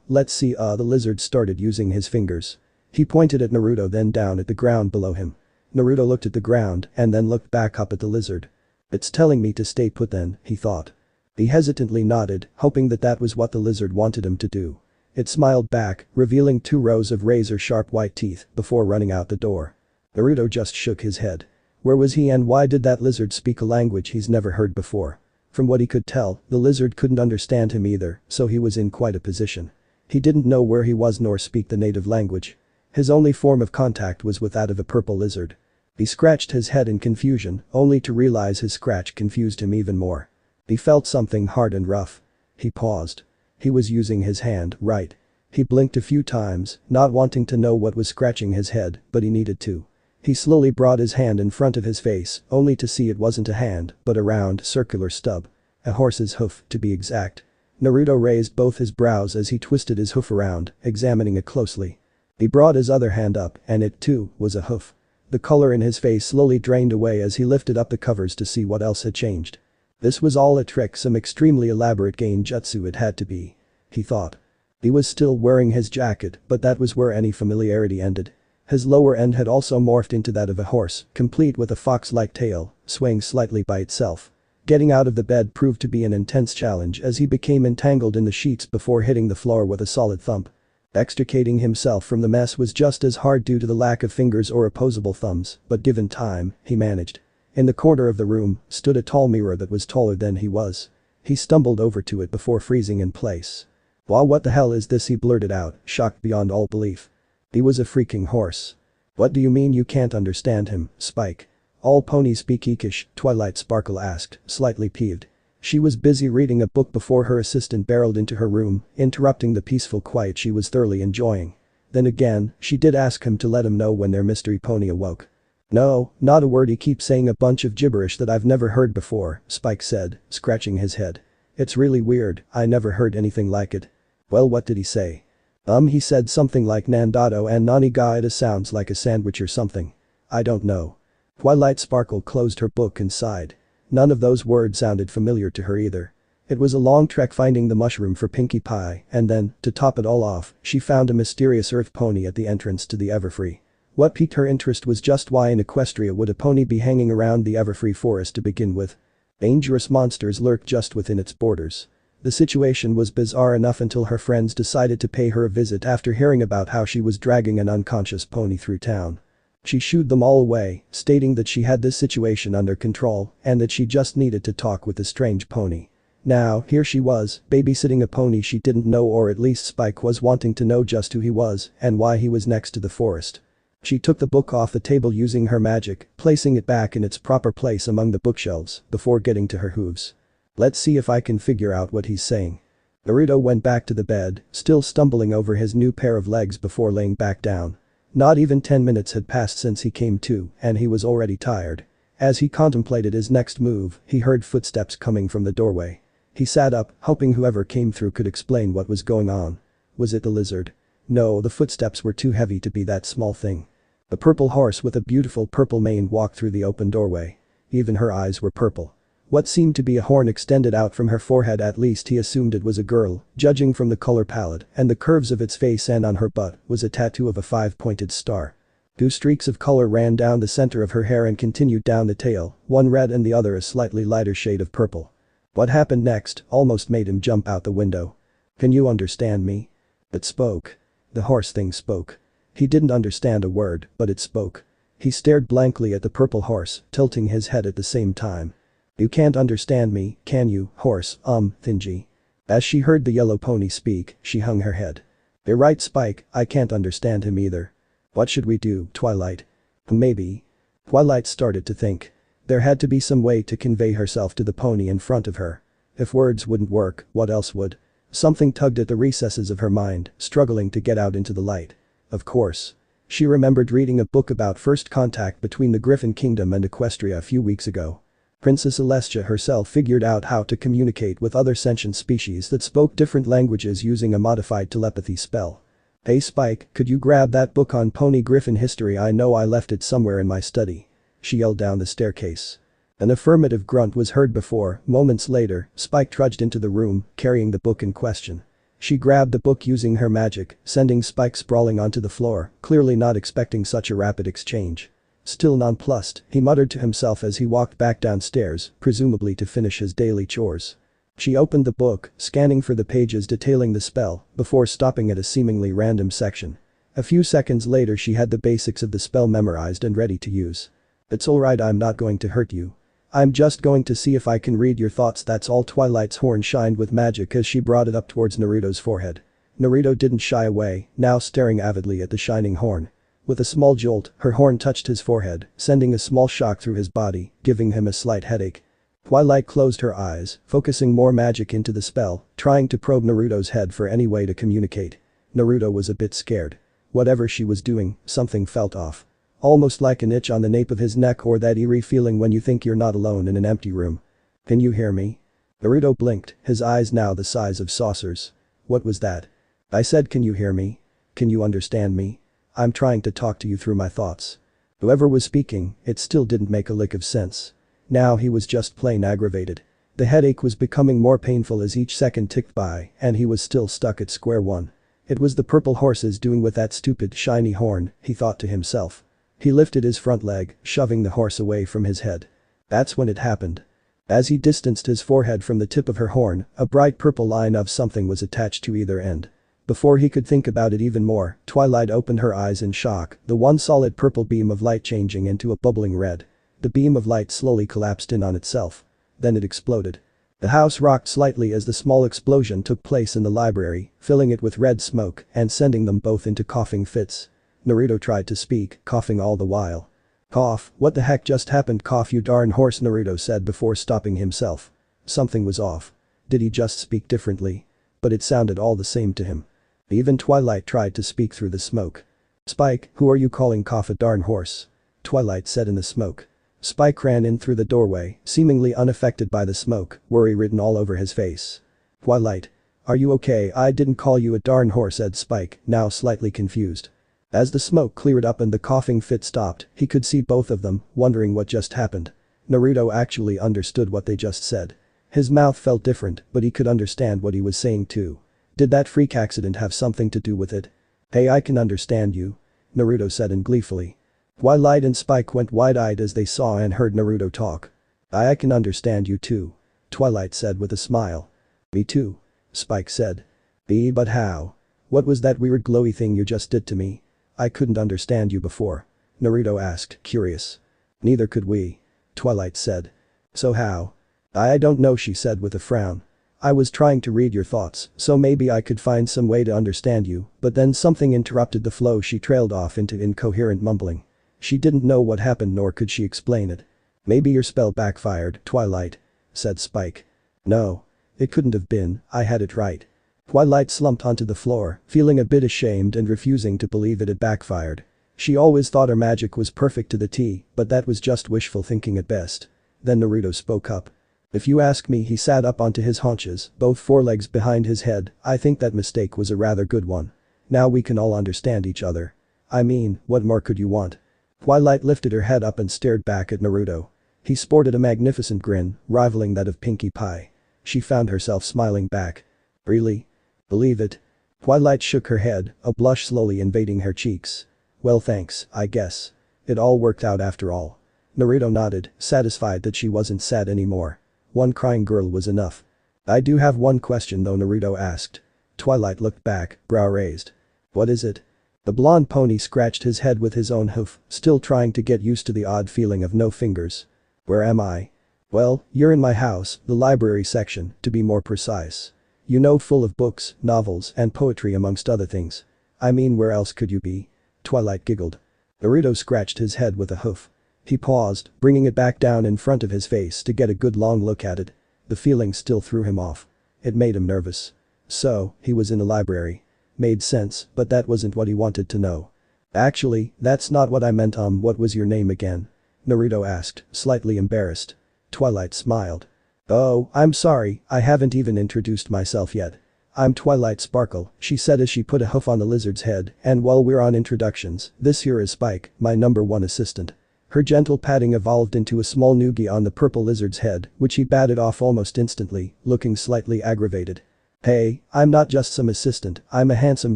Let's see, the lizard started using his fingers. He pointed at Naruto then down at the ground below him. Naruto looked at the ground and then looked back up at the lizard. "It's telling me to stay put then," he thought. He hesitantly nodded, hoping that that was what the lizard wanted him to do. It smiled back, revealing 2 rows of razor-sharp white teeth, before running out the door. Naruto just shook his head. Where was he and why did that lizard speak a language he's never heard before? From what he could tell, the lizard couldn't understand him either, so he was in quite a position. He didn't know where he was nor speak the native language. His only form of contact was with that of a purple lizard. He scratched his head in confusion, only to realize his scratch confused him even more. He felt something hard and rough. He paused. He was using his hand, right? He blinked a few times, not wanting to know what was scratching his head, but he needed to. He slowly brought his hand in front of his face, only to see it wasn't a hand, but a round, circular stub. A horse's hoof, to be exact. Naruto raised both his brows as he twisted his hoof around, examining it closely. He brought his other hand up, and it, too, was a hoof. The color in his face slowly drained away as he lifted up the covers to see what else had changed. This was all a trick, some extremely elaborate genjutsu it had to be. He thought. He was still wearing his jacket, but that was where any familiarity ended. His lower end had also morphed into that of a horse, complete with a fox-like tail, swaying slightly by itself. Getting out of the bed proved to be an intense challenge as he became entangled in the sheets before hitting the floor with a solid thump. Extricating himself from the mess was just as hard due to the lack of fingers or opposable thumbs, but given time, he managed. In the corner of the room stood a tall mirror that was taller than he was. He stumbled over to it before freezing in place. "Wow, what the hell is this?" he blurted out, shocked beyond all belief. He was a freaking horse. "What do you mean you can't understand him, Spike?" "All ponies speak Equish," Twilight Sparkle asked, slightly peeved. She was busy reading a book before her assistant barreled into her room, interrupting the peaceful quiet she was thoroughly enjoying. Then again, she did ask him to let him know when their mystery pony awoke. "No, not a word, he keeps saying a bunch of gibberish that I've never heard before," Spike said, scratching his head. "It's really weird, I never heard anything like it." "Well, what did he say?" He said something like Nandato and Naniga. It sounds like a sandwich or something." "I don't know." Twilight Sparkle closed her book and sighed. None of those words sounded familiar to her either. It was a long trek finding the mushroom for Pinkie Pie, and then, to top it all off, she found a mysterious earth pony at the entrance to the Everfree. What piqued her interest was just why in Equestria would a pony be hanging around the Everfree forest to begin with? Dangerous monsters lurked just within its borders. The situation was bizarre enough until her friends decided to pay her a visit after hearing about how she was dragging an unconscious pony through town. She shooed them all away, stating that she had this situation under control and that she just needed to talk with the strange pony. Now, here she was, babysitting a pony she didn't know, or at least Spike was wanting to know just who he was and why he was next to the forest. She took the book off the table using her magic, placing it back in its proper place among the bookshelves before getting to her hooves. "Let's see if I can figure out what he's saying." Naruto went back to the bed, still stumbling over his new pair of legs before laying back down. Not even 10 minutes had passed since he came to, and he was already tired. As he contemplated his next move, he heard footsteps coming from the doorway. He sat up, hoping whoever came through could explain what was going on. Was it the lizard? No, the footsteps were too heavy to be that small thing. The purple horse with a beautiful purple mane walked through the open doorway. Even her eyes were purple. What seemed to be a horn extended out from her forehead, at least he assumed it was a girl, judging from the color palette and the curves of its face, and on her butt was a tattoo of a 5-pointed star. 2 streaks of color ran down the center of her hair and continued down the tail, one red and the other a slightly lighter shade of purple. What happened next almost made him jump out the window. "Can you understand me?" It spoke. The horse thing spoke. He didn't understand a word, but it spoke. He stared blankly at the purple horse, tilting his head at the same time. "You can't understand me, can you, horse, Thingy?" As she heard the yellow pony speak, she hung her head. "You're right, Spike, I can't understand him either." "What should we do, Twilight?" "Maybe." Twilight started to think. There had to be some way to convey herself to the pony in front of her. If words wouldn't work, what else would? Something tugged at the recesses of her mind, struggling to get out into the light. Of course. She remembered reading a book about first contact between the Griffin Kingdom and Equestria a few weeks ago. Princess Celestia herself figured out how to communicate with other sentient species that spoke different languages using a modified telepathy spell. "Hey Spike, could you grab that book on Pony Griffin history? I know I left it somewhere in my study." She yelled down the staircase. An affirmative grunt was heard before, moments later, Spike trudged into the room, carrying the book in question. She grabbed the book using her magic, sending Spike sprawling onto the floor, clearly not expecting such a rapid exchange. Still nonplussed, he muttered to himself as he walked back downstairs, presumably to finish his daily chores. She opened the book, scanning for the pages detailing the spell, before stopping at a seemingly random section. A few seconds later she had the basics of the spell memorized and ready to use. "It's alright, I'm not going to hurt you. I'm just going to see if I can read your thoughts, that's all." Twilight's horn shined with magic as she brought it up towards Naruto's forehead. Naruto didn't shy away, now staring avidly at the shining horn. With a small jolt, her horn touched his forehead, sending a small shock through his body, giving him a slight headache. Twilight closed her eyes, focusing more magic into the spell, trying to probe Naruto's head for any way to communicate. Naruto was a bit scared. Whatever she was doing, something felt off. Almost like an itch on the nape of his neck, or that eerie feeling when you think you're not alone in an empty room. "Can you hear me?" Naruto blinked, his eyes now the size of saucers. "What was that?" "I said, can you hear me? Can you understand me? I'm trying to talk to you through my thoughts." Whoever was speaking, it still didn't make a lick of sense. Now he was just plain aggravated. The headache was becoming more painful as each second ticked by, and he was still stuck at square one. It was the purple horses doing with that stupid shiny horn, he thought to himself. He lifted his front leg, shoving the horse away from his head. That's when it happened. As he distanced his forehead from the tip of her horn, a bright purple line of something was attached to either end. Before he could think about it even more, Twilight opened her eyes in shock, the one solid purple beam of light changing into a bubbling red. The beam of light slowly collapsed in on itself. Then it exploded. The house rocked slightly as the small explosion took place in the library, filling it with red smoke and sending them both into coughing fits. Naruto tried to speak, coughing all the while. Cough, what the heck just happened? Cough, you darn horse, Naruto said before stopping himself. Something was off. Did he just speak differently? But it sounded all the same to him. Even Twilight tried to speak through the smoke. Spike, who are you calling cough a darn horse? Twilight said in the smoke. Spike ran in through the doorway, seemingly unaffected by the smoke, worry written all over his face. Twilight. Are you okay? I didn't call you a darn horse, said Spike, now slightly confused. As the smoke cleared up and the coughing fit stopped, he could see both of them, wondering what just happened. Naruto actually understood what they just said. His mouth felt different, but he could understand what he was saying too. Did that freak accident have something to do with it? Hey, I can understand you. Naruto said gleefully. Twilight and Spike went wide-eyed as they saw and heard Naruto talk. I can understand you too. Twilight said with a smile. Me too. Spike said. But how? What was that weird glowy thing you just did to me? I couldn't understand you before. Naruto asked, curious. Neither could we. Twilight said. So how? I don't know, she said with a frown. I was trying to read your thoughts, so maybe I could find some way to understand you, but then something interrupted the flow. She trailed off into incoherent mumbling. She didn't know what happened nor could she explain it. Maybe your spell backfired, Twilight, said Spike. No. It couldn't have been, I had it right. Twilight slumped onto the floor, feeling a bit ashamed and refusing to believe it had backfired. She always thought her magic was perfect to the T, but that was just wishful thinking at best. Then Naruto spoke up. If you ask me, he sat up onto his haunches, both forelegs behind his head. I think that mistake was a rather good one. Now we can all understand each other. I mean, what more could you want? Twilight lifted her head up and stared back at Naruto. He sported a magnificent grin, rivaling that of Pinkie Pie. She found herself smiling back. Really? Believe it? Twilight shook her head, a blush slowly invading her cheeks. Well, thanks, I guess. It all worked out after all. Naruto nodded, satisfied that she wasn't sad anymore. One crying girl was enough. I do have one question though, Naruto asked. Twilight looked back, brow raised. What is it? The blonde pony scratched his head with his own hoof, still trying to get used to the odd feeling of no fingers. Where am I? Well, you're in my house, the library section, to be more precise. You know, full of books, novels, and poetry amongst other things. I mean, where else could you be? Twilight giggled. Naruto scratched his head with a hoof. He paused, bringing it back down in front of his face to get a good long look at it. The feeling still threw him off. It made him nervous. So, he was in the library. Made sense, but that wasn't what he wanted to know. Actually, that's not what I meant. What was your name again? Naruto asked, slightly embarrassed. Twilight smiled. Oh, I'm sorry, I haven't even introduced myself yet. I'm Twilight Sparkle, she said as she put a hoof on the lizard's head, and while we're on introductions, this here is Spike, my #1 assistant. Her gentle patting evolved into a small noogie on the purple lizard's head, which he batted off almost instantly, looking slightly aggravated. Hey, I'm not just some assistant, I'm a handsome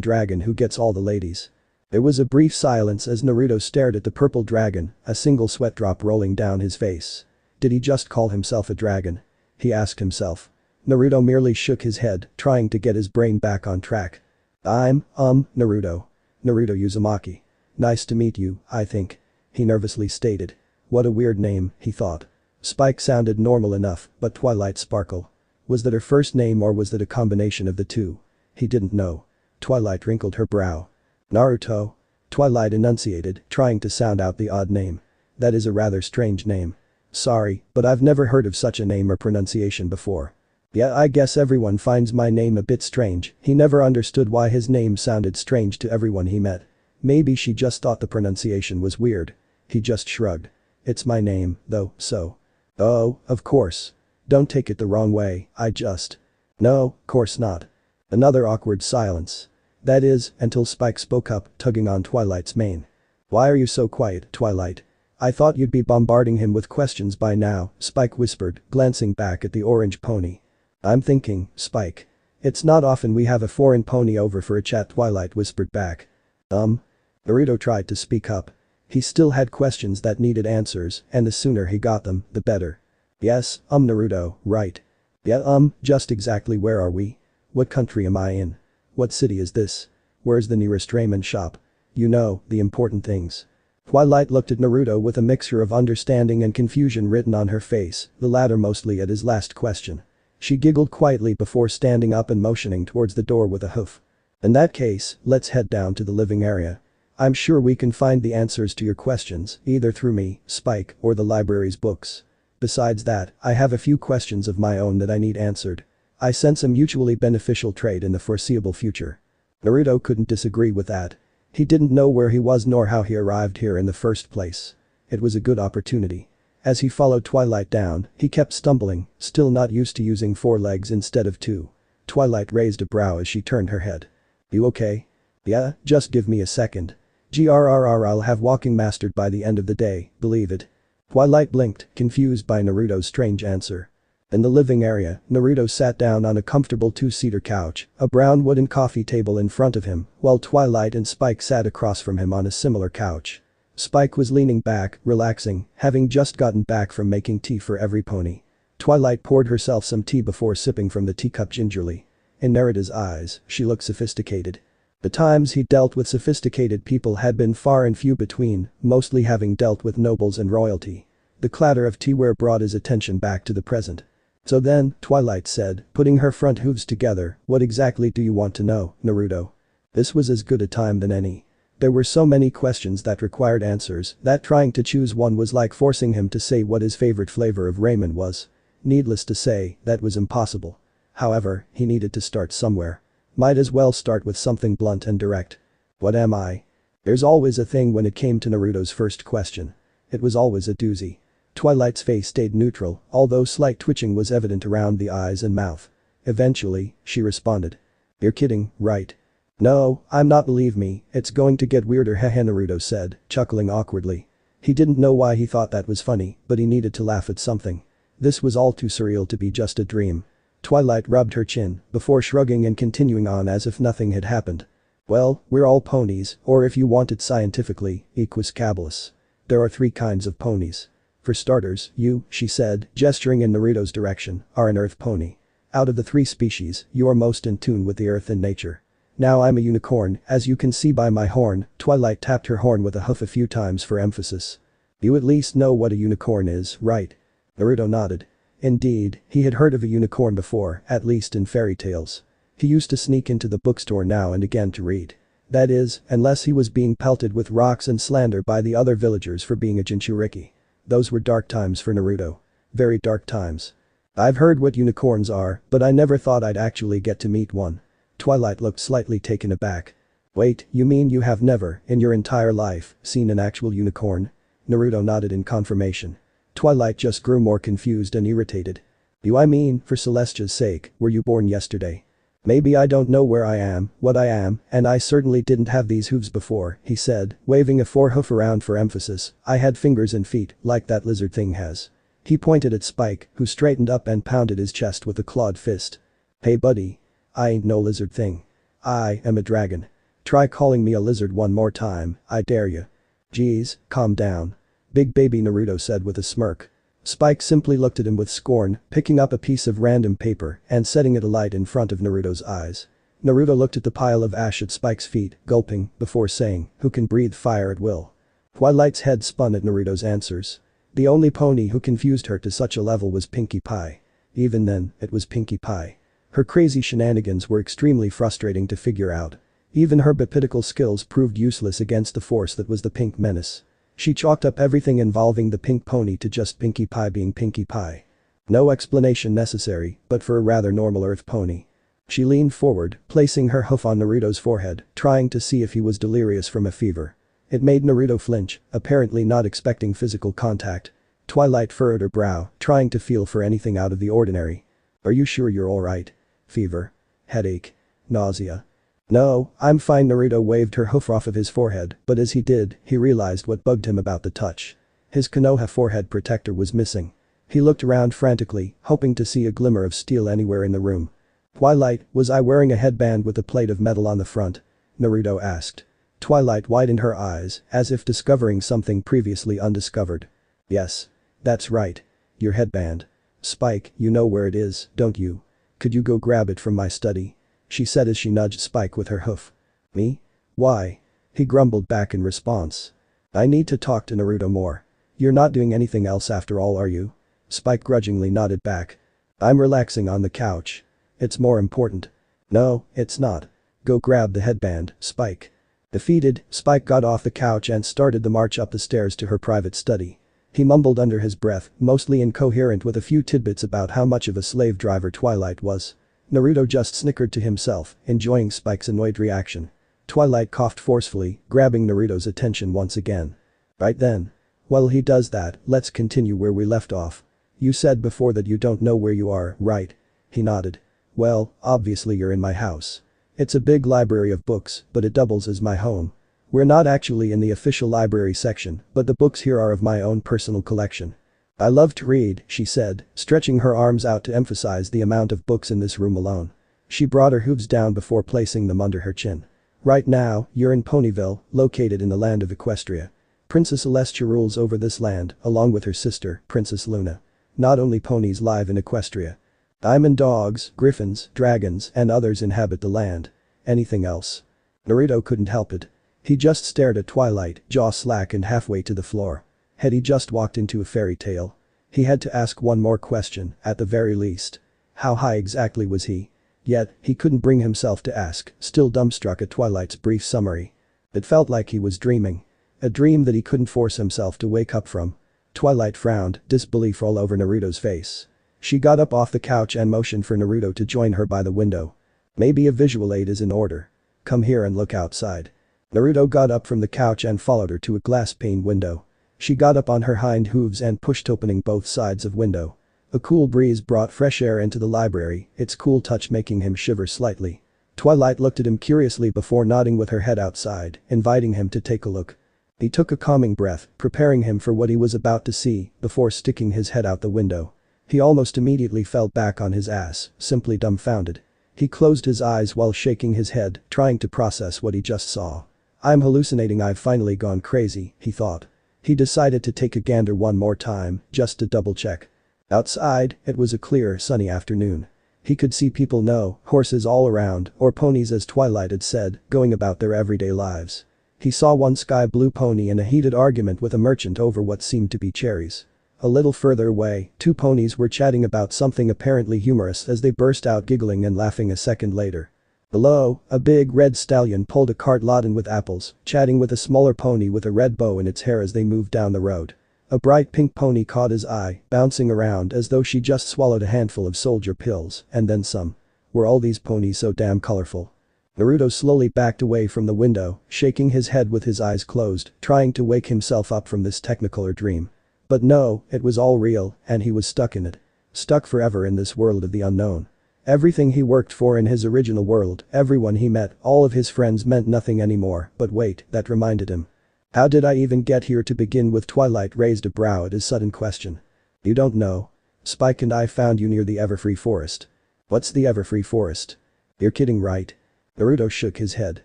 dragon who gets all the ladies. There was a brief silence as Naruto stared at the purple dragon, a single sweat drop rolling down his face. Did he just call himself a dragon? He asked himself. Naruto merely shook his head, trying to get his brain back on track. I'm, Naruto. Naruto Uzumaki. Nice to meet you, I think. He nervously stated. What a weird name, he thought. Spike sounded normal enough, but Twilight Sparkle. Was that her first name or was that a combination of the two? He didn't know. Twilight wrinkled her brow. Naruto? Twilight enunciated, trying to sound out the odd name. That is a rather strange name. Sorry, but I've never heard of such a name or pronunciation before. Yeah, I guess everyone finds my name a bit strange. He never understood why his name sounded strange to everyone he met. Maybe she just thought the pronunciation was weird. He just shrugged. It's my name, though, so. Oh, of course. Don't take it the wrong way, I just. No, course not. Another awkward silence. That is, until Spike spoke up, tugging on Twilight's mane. Why are you so quiet, Twilight? I thought you'd be bombarding him with questions by now, Spike whispered, glancing back at the orange pony. I'm thinking, Spike. It's not often we have a foreign pony over for a chat, Twilight whispered back. Naruto tried to speak up. He still had questions that needed answers, and the sooner he got them, the better. Yes, Naruto, right. Yeah, just exactly where are we? What country am I in? What city is this? Where's the nearest ramen shop? You know, the important things. Twilight looked at Naruto with a mixture of understanding and confusion written on her face, the latter mostly at his last question. She giggled quietly before standing up and motioning towards the door with a hoof. In that case, let's head down to the living area. I'm sure we can find the answers to your questions, either through me, Spike, or the library's books. Besides that, I have a few questions of my own that I need answered. I sense a mutually beneficial trade in the foreseeable future. Naruto couldn't disagree with that. He didn't know where he was nor how he arrived here in the first place. It was a good opportunity. As he followed Twilight down, he kept stumbling, still not used to using 4 legs instead of 2. Twilight raised a brow as she turned her head. You okay? Yeah, just give me a second. I'll have walking mastered by the end of the day, believe it. Twilight blinked, confused by Naruto's strange answer. In the living area, Naruto sat down on a comfortable 2-seater couch, a brown wooden coffee table in front of him, while Twilight and Spike sat across from him on a similar couch. Spike was leaning back, relaxing, having just gotten back from making tea for every pony. Twilight poured herself some tea before sipping from the teacup gingerly. In Naruto's eyes, she looked sophisticated. The times he dealt with sophisticated people had been far and few between, mostly having dealt with nobles and royalty. The clatter of teaware brought his attention back to the present. So then, Twilight said, putting her front hooves together, what exactly do you want to know, Naruto? This was as good a time than any. There were so many questions that required answers that trying to choose one was like forcing him to say what his favorite flavor of ramen was. Needless to say, that was impossible. However, he needed to start somewhere. Might as well start with something blunt and direct. What am I? There's always a thing when it came to Naruto's first question. It was always a doozy. Twilight's face stayed neutral, although slight twitching was evident around the eyes and mouth. Eventually, she responded. You're kidding, right? No, I'm not, believe me, it's going to get weirder, hehe, Naruto said, chuckling awkwardly. He didn't know why he thought that was funny, but he needed to laugh at something. This was all too surreal to be just a dream. Twilight rubbed her chin, before shrugging and continuing on as if nothing had happened. Well, we're all ponies, or if you want it scientifically, Equestria. There are 3 kinds of ponies. For starters, you, she said, gesturing in Naruto's direction, are an earth pony. Out of the 3 species, you are most in tune with the earth and nature. Now I'm a unicorn, as you can see by my horn. Twilight tapped her horn with a hoof a few times for emphasis. You at least know what a unicorn is, right? Naruto nodded. Indeed, he had heard of a unicorn before, at least in fairy tales. He used to sneak into the bookstore now and again to read. That is, unless he was being pelted with rocks and slander by the other villagers for being a Jinchuriki. Those were dark times for Naruto. Very dark times. I've heard what unicorns are, but I never thought I'd actually get to meet one. Twilight looked slightly taken aback. Wait, you mean you have never, in your entire life, seen an actual unicorn? Naruto nodded in confirmation. Twilight just grew more confused and irritated. Do I mean, for Celestia's sake, were you born yesterday? Maybe I don't know where I am, what I am, and I certainly didn't have these hooves before, he said, waving a 4-hoof around for emphasis. I had fingers and feet, like that lizard thing has. He pointed at Spike, who straightened up and pounded his chest with a clawed fist. Hey buddy. I ain't no lizard thing. I am a dragon. Try calling me a lizard one more time, I dare you. Geez, calm down. Big baby, Naruto said with a smirk. Spike simply looked at him with scorn, picking up a piece of random paper and setting it alight in front of Naruto's eyes. Naruto looked at the pile of ash at Spike's feet, gulping, before saying, who can breathe fire at will? Twilight's head spun at Naruto's answers. The only pony who confused her to such a level was Pinkie Pie. Even then, it was Pinkie Pie. Her crazy shenanigans were extremely frustrating to figure out. Even her bipedical skills proved useless against the force that was the pink menace. She chalked up everything involving the pink pony to just Pinkie Pie being Pinkie Pie. No explanation necessary, but for a rather normal earth pony. She leaned forward, placing her hoof on Naruto's forehead, trying to see if he was delirious from a fever. It made Naruto flinch, apparently not expecting physical contact. Twilight furrowed her brow, trying to feel for anything out of the ordinary. Are you sure you're alright? Fever? Headache? Nausea? No, I'm fine. Naruto waved her hoof off of his forehead, but as he did, he realized what bugged him about the touch. His Konoha forehead protector was missing. He looked around frantically, hoping to see a glimmer of steel anywhere in the room. Twilight, was I wearing a headband with a plate of metal on the front? Naruto asked. Twilight widened her eyes, as if discovering something previously undiscovered. Yes. That's right. Your headband. Spike, you know where it is, don't you? Could you go grab it from my study? She said as she nudged Spike with her hoof. Me? Why? He grumbled back in response. I need to talk to Naruto more. You're not doing anything else after all, are you? Spike grudgingly nodded back. I'm relaxing on the couch. It's more important. No, it's not. Go grab the headband, Spike. Defeated, Spike got off the couch and started the march up the stairs to her private study. He mumbled under his breath, mostly incoherent with a few tidbits about how much of a slave driver Twilight was. Naruto just snickered to himself, enjoying Spike's annoyed reaction. Twilight coughed forcefully, grabbing Naruto's attention once again. Right then. While he does that, let's continue where we left off. You said before that you don't know where you are, right? He nodded. Well, obviously you're in my house. It's a big library of books, but it doubles as my home. We're not actually in the official library section, but the books here are of my own personal collection. I love to read, she said, stretching her arms out to emphasize the amount of books in this room alone. She brought her hooves down before placing them under her chin. Right now, you're in Ponyville, located in the land of Equestria. Princess Celestia rules over this land, along with her sister, Princess Luna. Not only ponies live in Equestria. Diamond dogs, griffins, dragons, and others inhabit the land. Anything else? Naruto couldn't help it. He just stared at Twilight, jaw slack and halfway to the floor. Had he just walked into a fairy tale? He had to ask one more question, at the very least. How high exactly was he? Yet, he couldn't bring himself to ask, still dumbstruck at Twilight's brief summary. It felt like he was dreaming. A dream that he couldn't force himself to wake up from. Twilight frowned, disbelief all over Naruto's face. She got up off the couch and motioned for Naruto to join her by the window. Maybe a visual aid is in order. Come here and look outside. Naruto got up from the couch and followed her to a glass-pane window. She got up on her hind hooves and pushed opening both sides of window. A cool breeze brought fresh air into the library, its cool touch making him shiver slightly. Twilight looked at him curiously before nodding with her head outside, inviting him to take a look. He took a calming breath, preparing him for what he was about to see, before sticking his head out the window. He almost immediately fell back on his ass, simply dumbfounded. He closed his eyes while shaking his head, trying to process what he just saw. I'm hallucinating, I've finally gone crazy, he thought. He decided to take a gander one more time, just to double check. Outside, it was a clear, sunny afternoon. He could see people, no, horses all around, or ponies as Twilight had said, going about their everyday lives. He saw one sky blue pony in a heated argument with a merchant over what seemed to be cherries. A little further away, two ponies were chatting about something apparently humorous as they burst out giggling and laughing a second later. Below, a big red stallion pulled a cart laden with apples, chatting with a smaller pony with a red bow in its hair as they moved down the road. A bright pink pony caught his eye, bouncing around as though she just swallowed a handful of soldier pills, and then some. Were all these ponies so damn colorful? Naruto slowly backed away from the window, shaking his head with his eyes closed, trying to wake himself up from this technicolor dream. But no, it was all real, and he was stuck in it. Stuck forever in this world of the unknown. Everything he worked for in his original world, everyone he met, all of his friends meant nothing anymore, but wait, that reminded him. How did I even get here to begin with? Twilight raised a brow at his sudden question. You don't know. Spike and I found you near the Everfree Forest. What's the Everfree Forest? You're kidding, right? Naruto shook his head.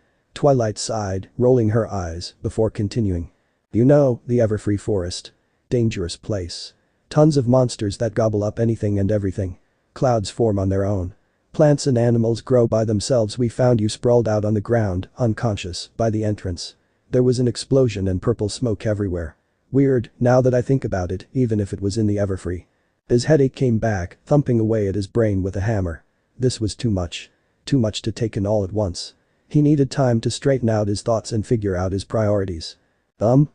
Twilight sighed, rolling her eyes, before continuing. You know, the Everfree Forest. Dangerous place. Tons of monsters that gobble up anything and everything. Clouds form on their own. Plants and animals grow by themselves. We found you sprawled out on the ground, unconscious, by the entrance. There was an explosion and purple smoke everywhere. Weird, now that I think about it, even if it was in the Everfree. His headache came back, thumping away at his brain with a hammer. This was too much. Too much to take in all at once. He needed time to straighten out his thoughts and figure out his priorities.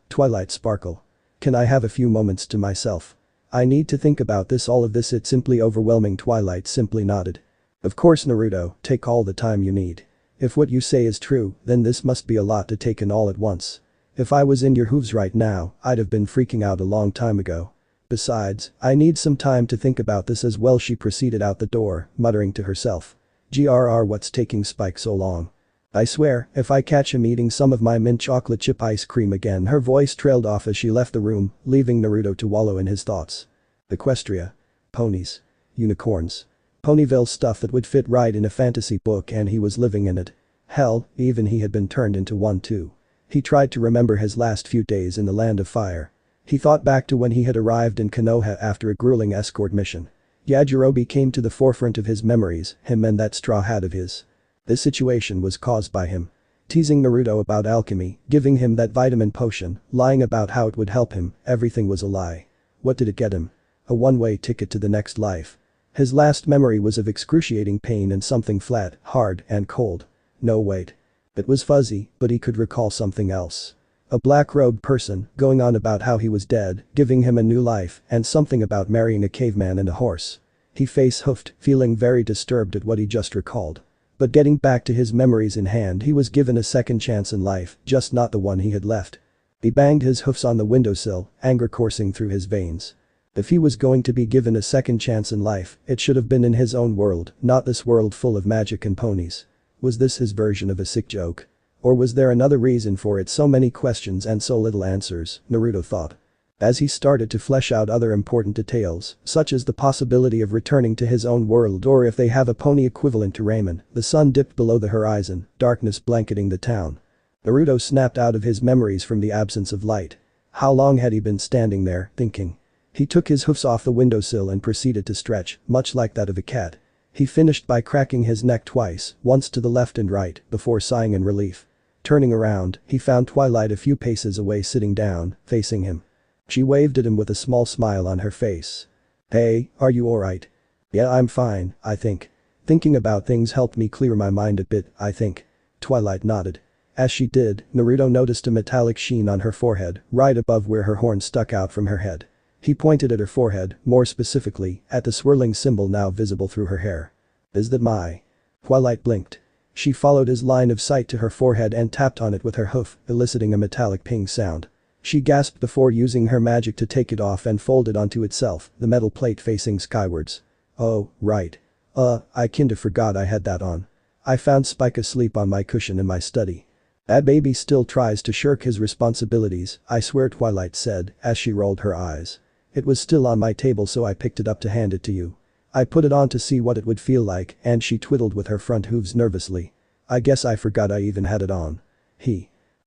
Twilight sparkle. Can I have a few moments to myself? I need to think about this, all of this, it's simply overwhelming. Twilight simply nodded. Of course, Naruto, take all the time you need. If what you say is true, then this must be a lot to take in all at once. If I was in your hooves right now, I'd have been freaking out a long time ago. Besides, I need some time to think about this as well. She proceeded out the door, muttering to herself. What's taking Spike so long? I swear, if I catch him eating some of my mint chocolate chip ice cream again. Her voice trailed off as she left the room, leaving Naruto to wallow in his thoughts. Equestria. Ponies. Unicorns. Ponyville stuff that would fit right in a fantasy book, and he was living in it. Hell, even he had been turned into one too. He tried to remember his last few days in the Land of Fire. He thought back to when he had arrived in Konoha after a grueling escort mission. Yajirobe came to the forefront of his memories, him and that straw hat of his. This situation was caused by him teasing Naruto about alchemy, giving him that vitamin potion, lying about how it would help him. Everything was a lie. What did it get him? A one-way ticket to the next life. His last memory was of excruciating pain and something flat, hard, and cold. No, wait. It was fuzzy, but he could recall something else. A black-robed person, going on about how he was dead, giving him a new life, and something about marrying a caveman and a horse. He face-hoofed, feeling very disturbed at what he just recalled. But getting back to his memories in hand, he was given a second chance in life, just not the one he had left. He banged his hoofs on the windowsill, anger coursing through his veins. If he was going to be given a second chance in life, it should have been in his own world, not this world full of magic and ponies. Was this his version of a sick joke? Or was there another reason for it? So many questions and so little answers, Naruto thought. As he started to flesh out other important details, such as the possibility of returning to his own world, or if they have a pony equivalent to Raymond, the sun dipped below the horizon, darkness blanketing the town. Naruto snapped out of his memories from the absence of light. How long had he been standing there, thinking? He took his hoofs off the windowsill and proceeded to stretch, much like that of a cat. He finished by cracking his neck twice, once to the left and right, before sighing in relief. Turning around, he found Twilight a few paces away sitting down, facing him. She waved at him with a small smile on her face. "Hey, are you alright?" "Yeah, I'm fine, I think. Thinking about things helped me clear my mind a bit, I think." Twilight nodded. As she did, Naruto noticed a metallic sheen on her forehead, right above where her horn stuck out from her head. He pointed at her forehead, more specifically, at the swirling symbol now visible through her hair. "Is that my?" Twilight blinked. She followed his line of sight to her forehead and tapped on it with her hoof, eliciting a metallic ping sound. She gasped before using her magic to take it off and fold it onto itself, the metal plate facing skywards. "Oh, right. I kinda forgot I had that on. I found Spike asleep on my cushion in my study." "That baby still tries to shirk his responsibilities, I swear," Twilight said, as she rolled her eyes. "It was still on my table, so I picked it up to hand it to you. I put it on to see what it would feel like," and she twiddled with her front hooves nervously. "I guess I forgot I even had it on."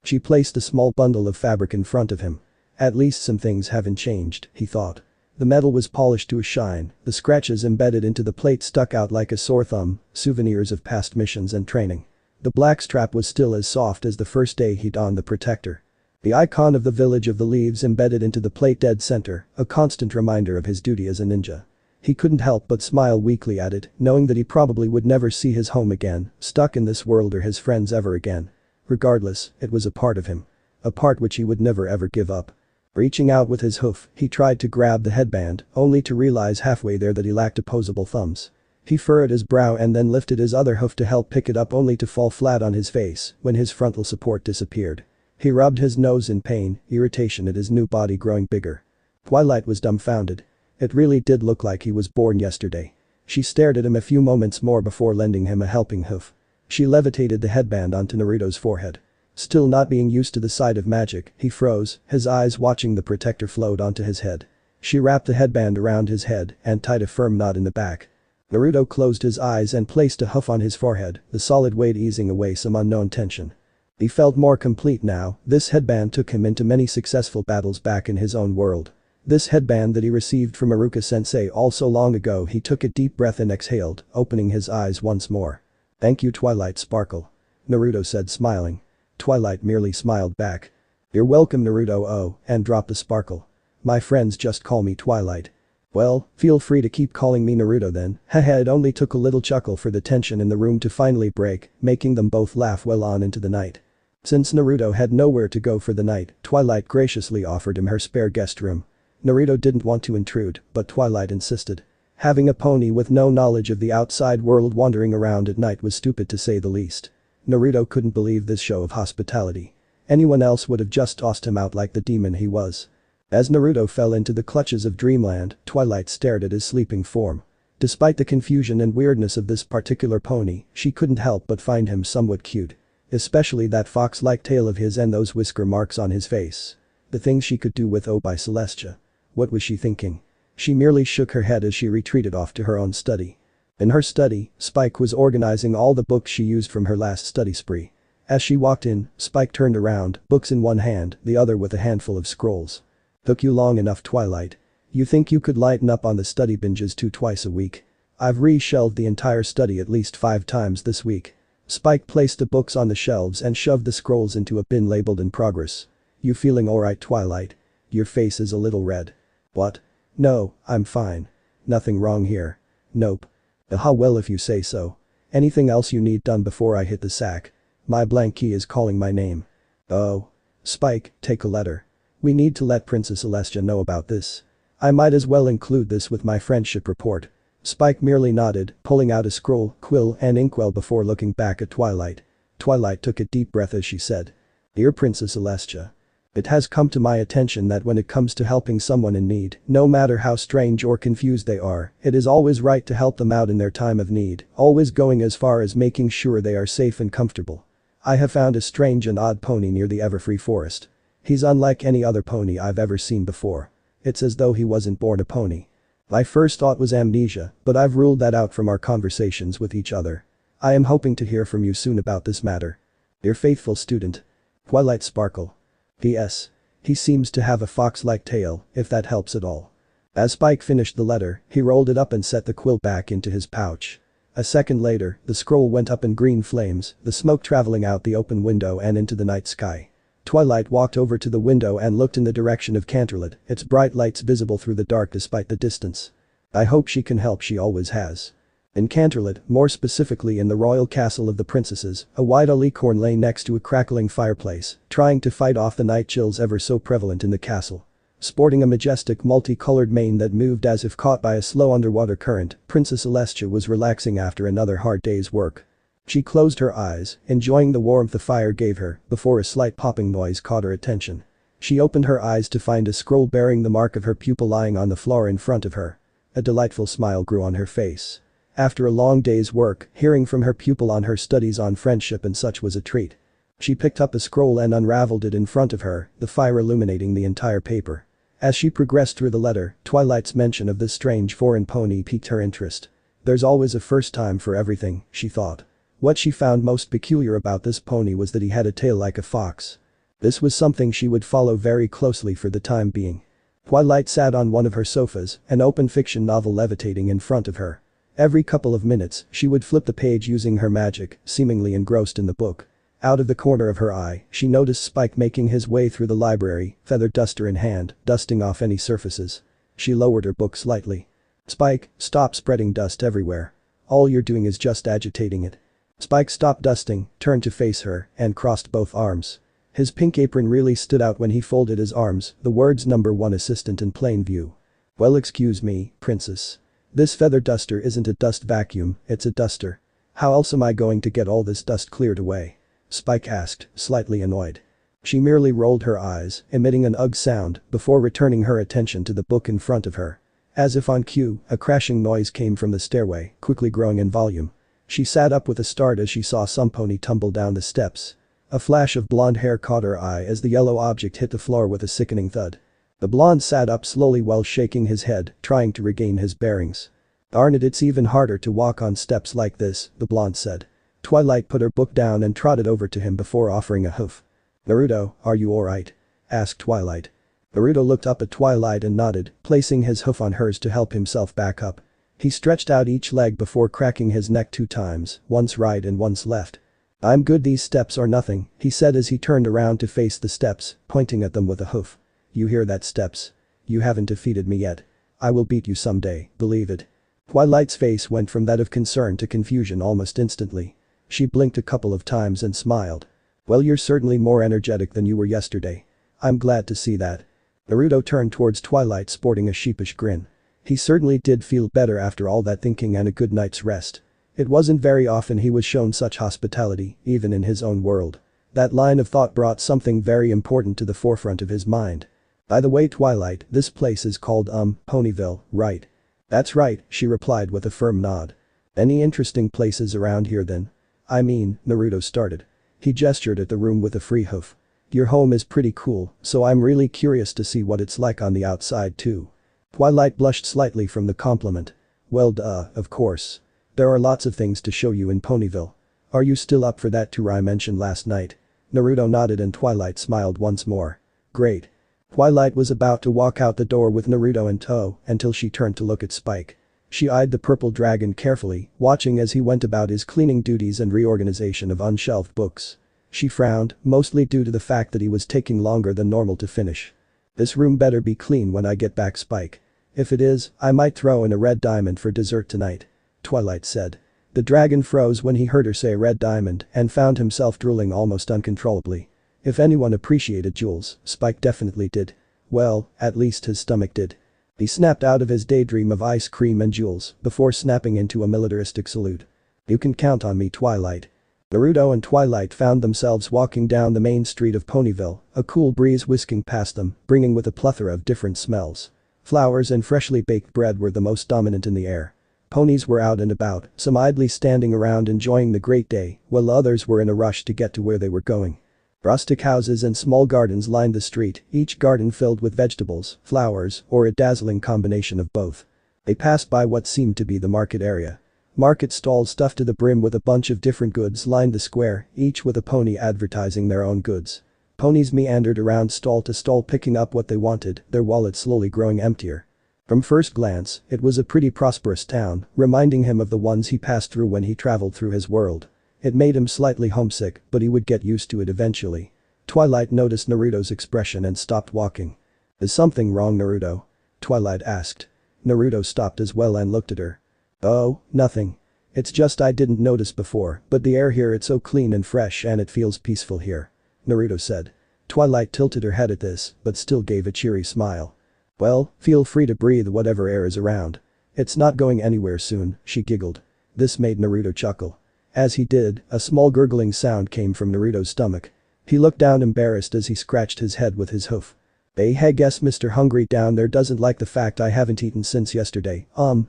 She placed a small bundle of fabric in front of him. At least some things haven't changed, he thought. The metal was polished to a shine, the scratches embedded into the plate stuck out like a sore thumb, souvenirs of past missions and training. The black strap was still as soft as the first day he donned the protector. The icon of the village of the leaves embedded into the plate dead center, a constant reminder of his duty as a ninja. He couldn't help but smile weakly at it, knowing that he probably would never see his home again, stuck in this world, or his friends ever again. Regardless, it was a part of him. A part which he would never ever give up. Reaching out with his hoof, he tried to grab the headband, only to realize halfway there that he lacked opposable thumbs. He furrowed his brow and then lifted his other hoof to help pick it up, only to fall flat on his face when his frontal support disappeared. He rubbed his nose in pain, irritation at his new body growing bigger. Twilight was dumbfounded. It really did look like he was born yesterday. She stared at him a few moments more before lending him a helping hoof. She levitated the headband onto Naruto's forehead. Still not being used to the sight of magic, he froze, his eyes watching the protector float onto his head. She wrapped the headband around his head and tied a firm knot in the back. Naruto closed his eyes and placed a hoof on his forehead, the solid weight easing away some unknown tension. He felt more complete now. This headband took him into many successful battles back in his own world. This headband that he received from Iruka-sensei all so long ago. He took a deep breath and exhaled, opening his eyes once more. "Thank you, Twilight Sparkle," Naruto said, smiling. Twilight merely smiled back. "You're welcome, Naruto." "Oh," and dropped the sparkle. "My friends just call me Twilight." "Well, feel free to keep calling me Naruto then." Haha, it only took a little chuckle for the tension in the room to finally break, making them both laugh well on into the night. Since Naruto had nowhere to go for the night, Twilight graciously offered him her spare guest room. Naruto didn't want to intrude, but Twilight insisted. Having a pony with no knowledge of the outside world wandering around at night was stupid to say the least. Naruto couldn't believe this show of hospitality. Anyone else would have just tossed him out like the demon he was. As Naruto fell into the clutches of dreamland, Twilight stared at his sleeping form. Despite the confusion and weirdness of this particular pony, she couldn't help but find him somewhat cute. Especially that fox-like tail of his and those whisker marks on his face. The things she could do with O by Celestia. What was she thinking? She merely shook her head as she retreated off to her own study. In her study, Spike was organizing all the books she used from her last study spree. As she walked in, Spike turned around, books in one hand, the other with a handful of scrolls. Took you long enough, Twilight. You think you could lighten up on the study binges twice a week? I've re-shelved the entire study at least 5 times this week. Spike placed the books on the shelves and shoved the scrolls into a bin labeled in progress. You feeling alright, Twilight? Your face is a little red. What? No, I'm fine. Nothing wrong here. Nope. How well if you say so. Anything else you need done before I hit the sack? My blank key is calling my name. Oh. Spike, take a letter. We need to let Princess Celestia know about this. I might as well include this with my friendship report. Spike merely nodded, pulling out a scroll, quill and inkwell before looking back at Twilight. Twilight took a deep breath as she said. Dear Princess Celestia. It has come to my attention that when it comes to helping someone in need, no matter how strange or confused they are, it is always right to help them out in their time of need, always going as far as making sure they are safe and comfortable. I have found a strange and odd pony near the Everfree Forest. He's unlike any other pony I've ever seen before. It's as though he wasn't born a pony. My first thought was amnesia, but I've ruled that out from our conversations with each other. I am hoping to hear from you soon about this matter. Your faithful student. Twilight Sparkle. P.S. He seems to have a fox-like tail, if that helps at all. As Spike finished the letter, he rolled it up and set the quill back into his pouch. A second later, the scroll went up in green flames, the smoke traveling out the open window and into the night sky. Twilight walked over to the window and looked in the direction of Canterlot, its bright lights visible through the dark despite the distance. I hope she can help, she always has. In Canterlot, more specifically in the royal castle of the princesses, a white alicorn lay next to a crackling fireplace, trying to fight off the night chills ever so prevalent in the castle. Sporting a majestic multicolored mane that moved as if caught by a slow underwater current, Princess Celestia was relaxing after another hard day's work. She closed her eyes, enjoying the warmth the fire gave her, before a slight popping noise caught her attention. She opened her eyes to find a scroll bearing the mark of her pupil lying on the floor in front of her. A delightful smile grew on her face. After a long day's work, hearing from her pupil on her studies on friendship and such was a treat. She picked up a scroll and unraveled it in front of her, the fire illuminating the entire paper. As she progressed through the letter, Twilight's mention of this strange foreign pony piqued her interest. There's always a first time for everything, she thought. What she found most peculiar about this pony was that he had a tail like a fox. This was something she would follow very closely for the time being. Twilight sat on one of her sofas, an open fiction novel levitating in front of her. Every couple of minutes, she would flip the page using her magic, seemingly engrossed in the book. Out of the corner of her eye, she noticed Spike making his way through the library, feather duster in hand, dusting off any surfaces. She lowered her book slightly. Spike, stop spreading dust everywhere. All you're doing is just agitating it. Spike stopped dusting, turned to face her, and crossed both arms. His pink apron really stood out when he folded his arms, the words "Number 1 Assistant" in plain view. Well, excuse me, princess. This feather duster isn't a dust vacuum, it's a duster. How else am I going to get all this dust cleared away? Spike asked, slightly annoyed. She merely rolled her eyes, emitting an ugh sound, before returning her attention to the book in front of her. As if on cue, a crashing noise came from the stairway, quickly growing in volume. She sat up with a start as she saw some pony tumble down the steps. A flash of blonde hair caught her eye as the yellow object hit the floor with a sickening thud. The blonde sat up slowly while shaking his head, trying to regain his bearings. Darn it, it's even harder to walk on steps like this, the blonde said. Twilight put her book down and trotted over to him before offering a hoof. Naruto, are you alright? Asked Twilight. Naruto looked up at Twilight and nodded, placing his hoof on hers to help himself back up. He stretched out each leg before cracking his neck 2 times, once right and once left. I'm good, these steps are nothing, he said as he turned around to face the steps, pointing at them with a hoof. You hear that, steps? You haven't defeated me yet. I will beat you someday, believe it. Twilight's face went from that of concern to confusion almost instantly. She blinked a couple of times and smiled. Well, you're certainly more energetic than you were yesterday. I'm glad to see that. Naruto turned towards Twilight sporting a sheepish grin. He certainly did feel better after all that thinking and a good night's rest. It wasn't very often he was shown such hospitality, even in his own world. That line of thought brought something very important to the forefront of his mind. By the way, Twilight, this place is called Ponyville, right? That's right, she replied with a firm nod. Any interesting places around here then? I mean, Naruto started. He gestured at the room with a free hoof. Your home is pretty cool, so I'm really curious to see what it's like on the outside too. Twilight blushed slightly from the compliment. Well duh, of course. There are lots of things to show you in Ponyville. Are you still up for that tour I mentioned last night? Naruto nodded and Twilight smiled once more. Great. Twilight was about to walk out the door with Naruto in tow until she turned to look at Spike. She eyed the purple dragon carefully, watching as he went about his cleaning duties and reorganization of unshelved books. She frowned, mostly due to the fact that he was taking longer than normal to finish. This room better be clean when I get back, Spike. If it is, I might throw in a red diamond for dessert tonight. Twilight said. The dragon froze when he heard her say red diamond and found himself drooling almost uncontrollably. If anyone appreciated jewels, Spike definitely did. Well, at least his stomach did. He snapped out of his daydream of ice cream and jewels before snapping into a militaristic salute. You can count on me, Twilight. Naruto and Twilight found themselves walking down the main street of Ponyville, a cool breeze whisking past them, bringing with a plethora of different smells. Flowers and freshly baked bread were the most dominant in the air. Ponies were out and about, some idly standing around enjoying the great day, while others were in a rush to get to where they were going. Rustic houses and small gardens lined the street, each garden filled with vegetables, flowers, or a dazzling combination of both. They passed by what seemed to be the market area. Market stalls stuffed to the brim with a bunch of different goods lined the square, each with a pony advertising their own goods. Ponies meandered around stall to stall picking up what they wanted, their wallets slowly growing emptier. From first glance, it was a pretty prosperous town, reminding him of the ones he passed through when he traveled through his world. It made him slightly homesick, but he would get used to it eventually. Twilight noticed Naruto's expression and stopped walking. Is something wrong, Naruto? Twilight asked. Naruto stopped as well and looked at her. Oh, nothing. It's just I didn't notice before, but the air here it's so clean and fresh and it feels peaceful here. Naruto said. Twilight tilted her head at this, but still gave a cheery smile. Well, feel free to breathe whatever air is around. It's not going anywhere soon, she giggled. This made Naruto chuckle. As he did, a small gurgling sound came from Naruto's stomach. He looked down embarrassed as he scratched his head with his hoof. Hey, guess Mr. Hungry down there doesn't like the fact I haven't eaten since yesterday,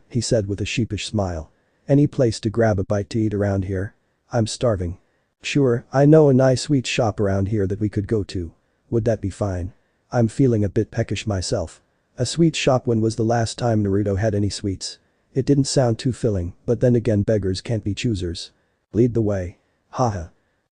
he said with a sheepish smile. Any place to grab a bite to eat around here? I'm starving. Sure, I know a nice sweet shop around here that we could go to. Would that be fine? I'm feeling a bit peckish myself. A sweet shop. When was the last time Naruto had any sweets? It didn't sound too filling, but then again beggars can't be choosers. Lead the way. Haha.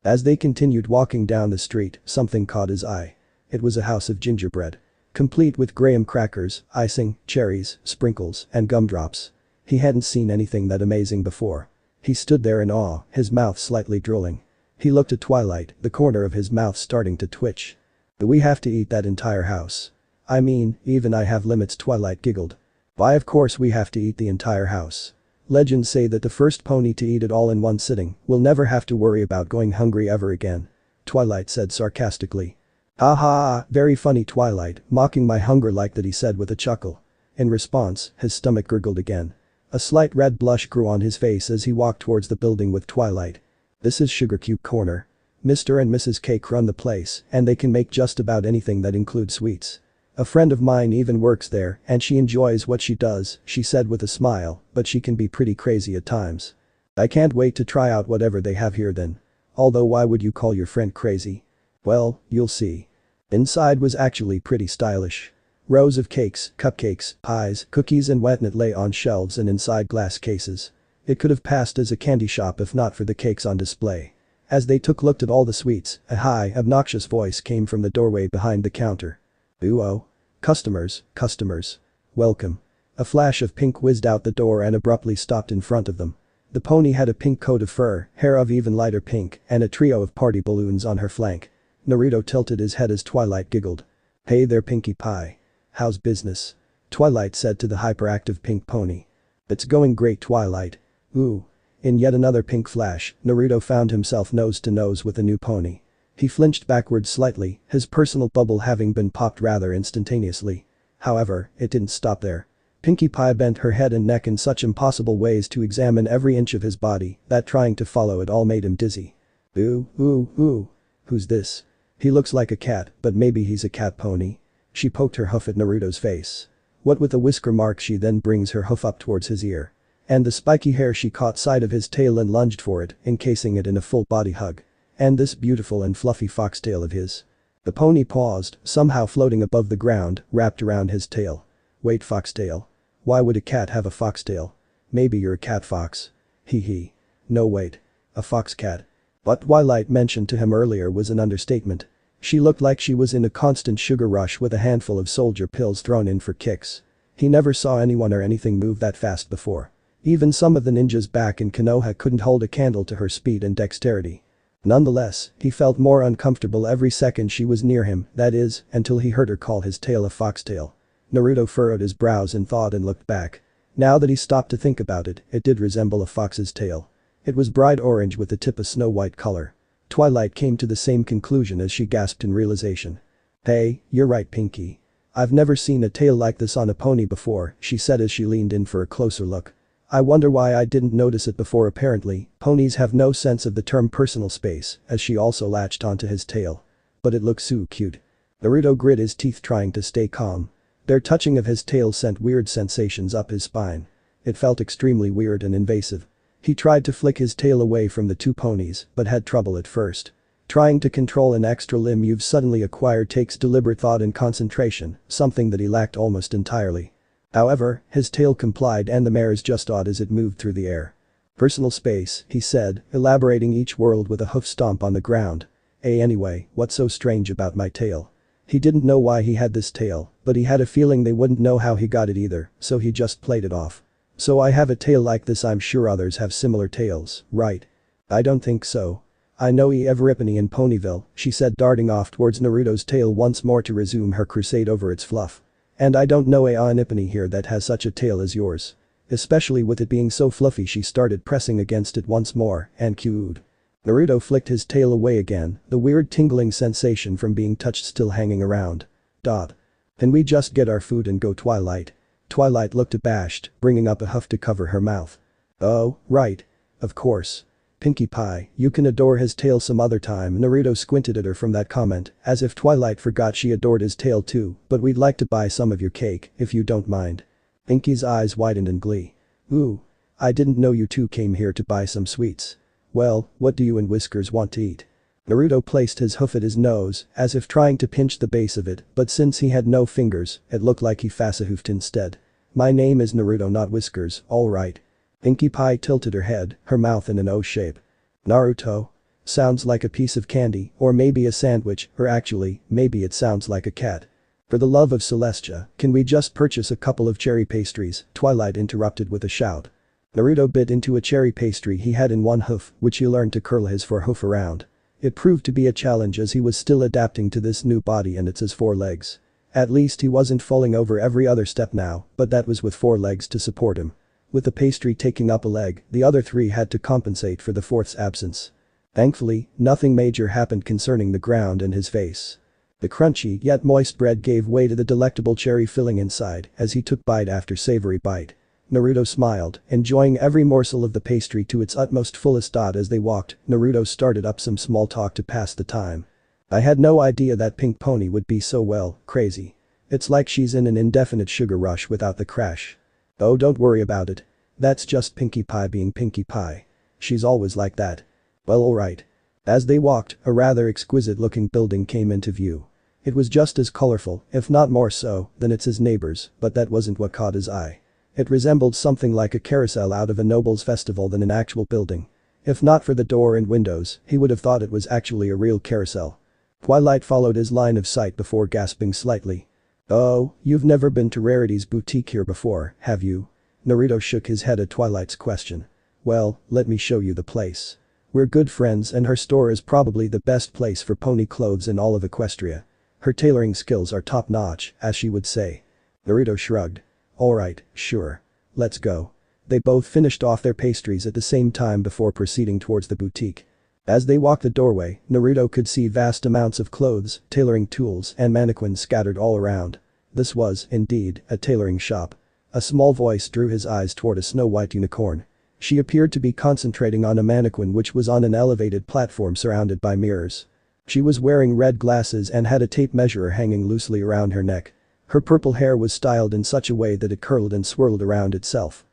As they continued walking down the street, something caught his eye. It was a house of gingerbread. Complete with graham crackers, icing, cherries, sprinkles, and gumdrops. He hadn't seen anything that amazing before. He stood there in awe, his mouth slightly drooling. He looked at Twilight, the corner of his mouth starting to twitch. Do we have to eat that entire house? I mean, even I have limits, Twilight giggled. Why, of course we have to eat the entire house. Legends say that the first pony to eat it all in one sitting will never have to worry about going hungry ever again. Twilight said sarcastically. Ha ha, very funny, Twilight, mocking my hunger like that, he said with a chuckle. In response, his stomach gurgled again. A slight red blush grew on his face as he walked towards the building with Twilight. This is Sugar Cube Corner. Mr. and Mrs. Cake run the place, and they can make just about anything that includes sweets. A friend of mine even works there, and she enjoys what she does, she said with a smile, but she can be pretty crazy at times. I can't wait to try out whatever they have here then. Although why would you call your friend crazy? Well, you'll see. Inside was actually pretty stylish. Rows of cakes, cupcakes, pies, cookies and whatnot lay on shelves and inside glass cases. It could have passed as a candy shop if not for the cakes on display. As they looked at all the sweets, a high, obnoxious voice came from the doorway behind the counter. Ooh-oh. Customers, customers. Welcome. A flash of pink whizzed out the door and abruptly stopped in front of them. The pony had a pink coat of fur, hair of even lighter pink, and a trio of party balloons on her flank. Naruto tilted his head as Twilight giggled. Hey there, Pinkie Pie. How's business? Twilight said to the hyperactive pink pony. It's going great, Twilight. Ooh. In yet another pink flash, Naruto found himself nose to nose with a new pony. He flinched backwards slightly, his personal bubble having been popped rather instantaneously. However, it didn't stop there. Pinkie Pie bent her head and neck in such impossible ways to examine every inch of his body that trying to follow it all made him dizzy. Ooh, ooh, ooh. Who's this? He looks like a cat, but maybe he's a cat pony. She poked her hoof at Naruto's face. What with a whisker mark, she then brings her hoof up towards his ear. And the spiky hair, she caught sight of his tail and lunged for it, encasing it in a full body hug. And this beautiful and fluffy foxtail of his. The pony paused, somehow floating above the ground, wrapped around his tail. Wait, foxtail? Why would a cat have a foxtail? Maybe you're a cat fox. Hee hee. No wait. A fox cat. What Twilight mentioned to him earlier was an understatement. She looked like she was in a constant sugar rush with a handful of soldier pills thrown in for kicks. He never saw anyone or anything move that fast before. Even some of the ninjas back in Konoha couldn't hold a candle to her speed and dexterity. Nonetheless, he felt more uncomfortable every second she was near him, that is, until he heard her call his tail a foxtail. Naruto furrowed his brows in thought and looked back. Now that he stopped to think about it, it did resemble a fox's tail. It was bright orange with the tip a snow-white color. Twilight came to the same conclusion as she gasped in realization. Hey, you're right, Pinky. I've never seen a tail like this on a pony before, she said as she leaned in for a closer look. I wonder why I didn't notice it before. Apparently, ponies have no sense of the term personal space, as she also latched onto his tail. But it looks so cute. Naruto grit his teeth trying to stay calm. Their touching of his tail sent weird sensations up his spine. It felt extremely weird and invasive. He tried to flick his tail away from the two ponies, but had trouble at first. Trying to control an extra limb you've suddenly acquired takes deliberate thought and concentration, something that he lacked almost entirely. However, his tail complied and the mares just awed as it moved through the air. Personal space, he said, elaborating each word with a hoof stomp on the ground. Anyway, what's so strange about my tail? He didn't know why he had this tail, but he had a feeling they wouldn't know how he got it either, so he just played it off. So I have a tail like this. I'm sure others have similar tails, right? I don't think so. I know Rarity in Ponyville, she said, darting off towards Naruto's tail once more to resume her crusade over its fluff. And I don't know a Nippony here that has such a tail as yours. Especially with it being so fluffy. She started pressing against it once more and cooed. Naruto flicked his tail away again, the weird tingling sensation from being touched still hanging around. Can we just get our food and go, Twilight? Twilight looked abashed, bringing up a huff to cover her mouth. Oh, right. Of course. Pinkie Pie, you can adore his tail some other time. Naruto squinted at her from that comment, as if Twilight forgot she adored his tail too, but we'd like to buy some of your cake, if you don't mind. Pinkie's eyes widened in glee. Ooh. I didn't know you two came here to buy some sweets. Well, what do you and Whiskers want to eat? Naruto placed his hoof at his nose, as if trying to pinch the base of it, but since he had no fingers, it looked like he fasahoofed instead. My name is Naruto, not Whiskers, alright. Pinkie Pie tilted her head, her mouth in an O shape. Naruto? Sounds like a piece of candy, or maybe a sandwich, or actually, maybe it sounds like a cat. For the love of Celestia, can we just purchase a couple of cherry pastries? Twilight interrupted with a shout. Naruto bit into a cherry pastry he had in one hoof, which he learned to curl his forehoof around. It proved to be a challenge as he was still adapting to this new body and its four legs. At least he wasn't falling over every other step now, but that was with 4 legs to support him. With the pastry taking up a leg, the other 3 had to compensate for the fourth's absence. Thankfully, nothing major happened concerning the ground and his face. The crunchy yet moist bread gave way to the delectable cherry filling inside as he took bite after savory bite. Naruto smiled, enjoying every morsel of the pastry to its utmost fullest. As they walked, Naruto started up some small talk to pass the time. I had no idea that Pink Pony would be so crazy. It's like she's in an indefinite sugar rush without the crash. Oh, don't worry about it. That's just Pinkie Pie being Pinkie Pie. She's always like that. Well, alright. As they walked, a rather exquisite-looking building came into view. It was just as colorful, if not more so, than its neighbors, but that wasn't what caught his eye. It resembled something like a carousel out of a noble's festival than an actual building. If not for the door and windows, he would have thought it was actually a real carousel. Twilight followed his line of sight before gasping slightly. Oh, you've never been to Rarity's boutique here before, have you? Naruto shook his head at Twilight's question. Well, let me show you the place. We're good friends and her store is probably the best place for pony clothes in all of Equestria. Her tailoring skills are top-notch, as she would say. Naruto shrugged. Alright, sure. Let's go. They both finished off their pastries at the same time before proceeding towards the boutique. As they walked the doorway, Naruto could see vast amounts of clothes, tailoring tools, and mannequins scattered all around. This was, indeed, a tailoring shop. A small voice drew his eyes toward a snow-white unicorn. She appeared to be concentrating on a mannequin which was on an elevated platform surrounded by mirrors. She was wearing red glasses and had a tape measure hanging loosely around her neck. Her purple hair was styled in such a way that it curled and swirled around itself.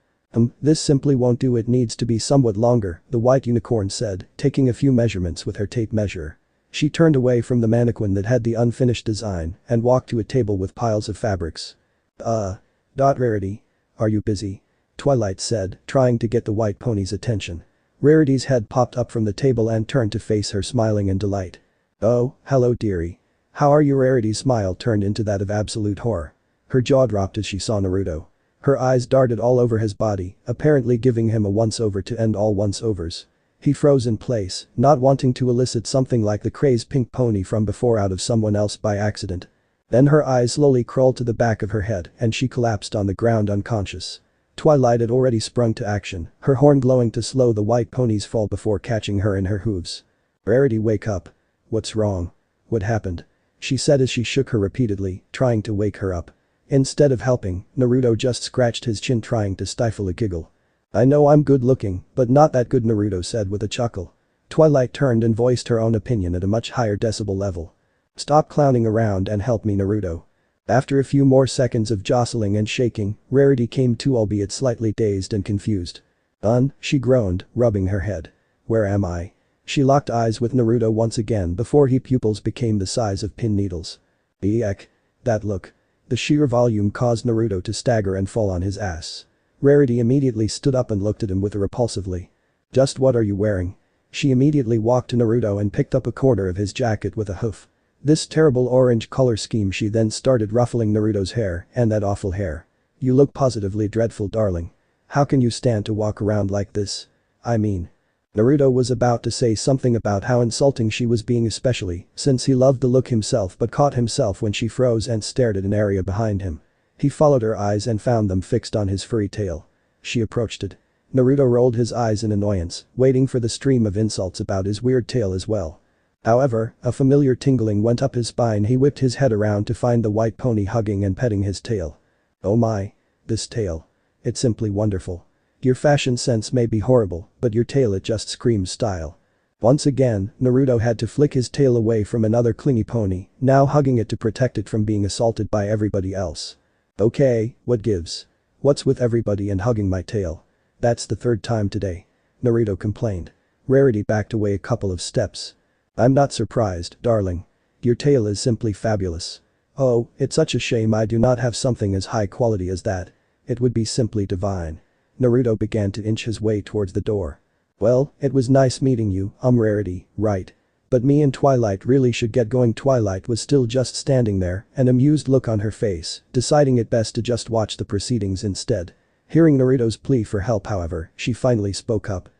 This simply won't do, it needs to be somewhat longer, the white unicorn said, taking a few measurements with her tape measure. She turned away from the mannequin that had the unfinished design and walked to a table with piles of fabrics. Rarity. Are you busy? Twilight said, trying to get the white pony's attention. Rarity's head popped up from the table and turned to face her, smiling in delight. Oh, hello dearie. How are you? Rarity's smile turned into that of absolute horror. Her jaw dropped as she saw Naruto. Her eyes darted all over his body, apparently giving him a once-over to end all once-overs. He froze in place, not wanting to elicit something like the crazed pink pony from before out of someone else by accident. Then her eyes slowly crawled to the back of her head and she collapsed on the ground unconscious. Twilight had already sprung to action, her horn glowing to slow the white pony's fall before catching her in her hooves. Rarity, wake up. What's wrong? What happened? She said as she shook her repeatedly, trying to wake her up. Instead of helping, Naruto just scratched his chin, trying to stifle a giggle. I know I'm good looking, but not that good, Naruto said with a chuckle. Twilight turned and voiced her own opinion at a much higher decibel level. Stop clowning around and help me, Naruto. After a few more seconds of jostling and shaking, Rarity came to, albeit slightly dazed and confused. She groaned, rubbing her head. Where am I? She locked eyes with Naruto once again before his pupils became the size of pin needles. Eek. That look. The sheer volume caused Naruto to stagger and fall on his ass. Rarity immediately stood up and looked at him with her repulsively. Just what are you wearing? She immediately walked to Naruto and picked up a corner of his jacket with a hoof. This terrible orange color scheme. She then started ruffling Naruto's hair, and that awful hair. You look positively dreadful, darling. How can you stand to walk around like this? I mean. Naruto was about to say something about how insulting she was being, especially since he loved the look himself, but caught himself when she froze and stared at an area behind him. He followed her eyes and found them fixed on his furry tail. She approached it. Naruto rolled his eyes in annoyance, waiting for the stream of insults about his weird tail as well. However, a familiar tingling went up his spine. He whipped his head around to find the white pony hugging and petting his tail. Oh my. This tail. It's simply wonderful. Your fashion sense may be horrible, but your tail, it just screams style. Once again, Naruto had to flick his tail away from another clingy pony, now hugging it to protect it from being assaulted by everybody else. Okay, what gives? What's with everybody and hugging my tail? That's the third time today. Naruto complained. Rarity backed away a couple of steps. I'm not surprised, darling. Your tail is simply fabulous. Oh, it's such a shame I do not have something as high quality as that. It would be simply divine. Naruto began to inch his way towards the door. Well, it was nice meeting you, Rarity, right? But me and Twilight really should get going. Twilight was still just standing there, an amused look on her face, deciding it best to just watch the proceedings instead. Hearing Naruto's plea for help, however, she finally spoke up.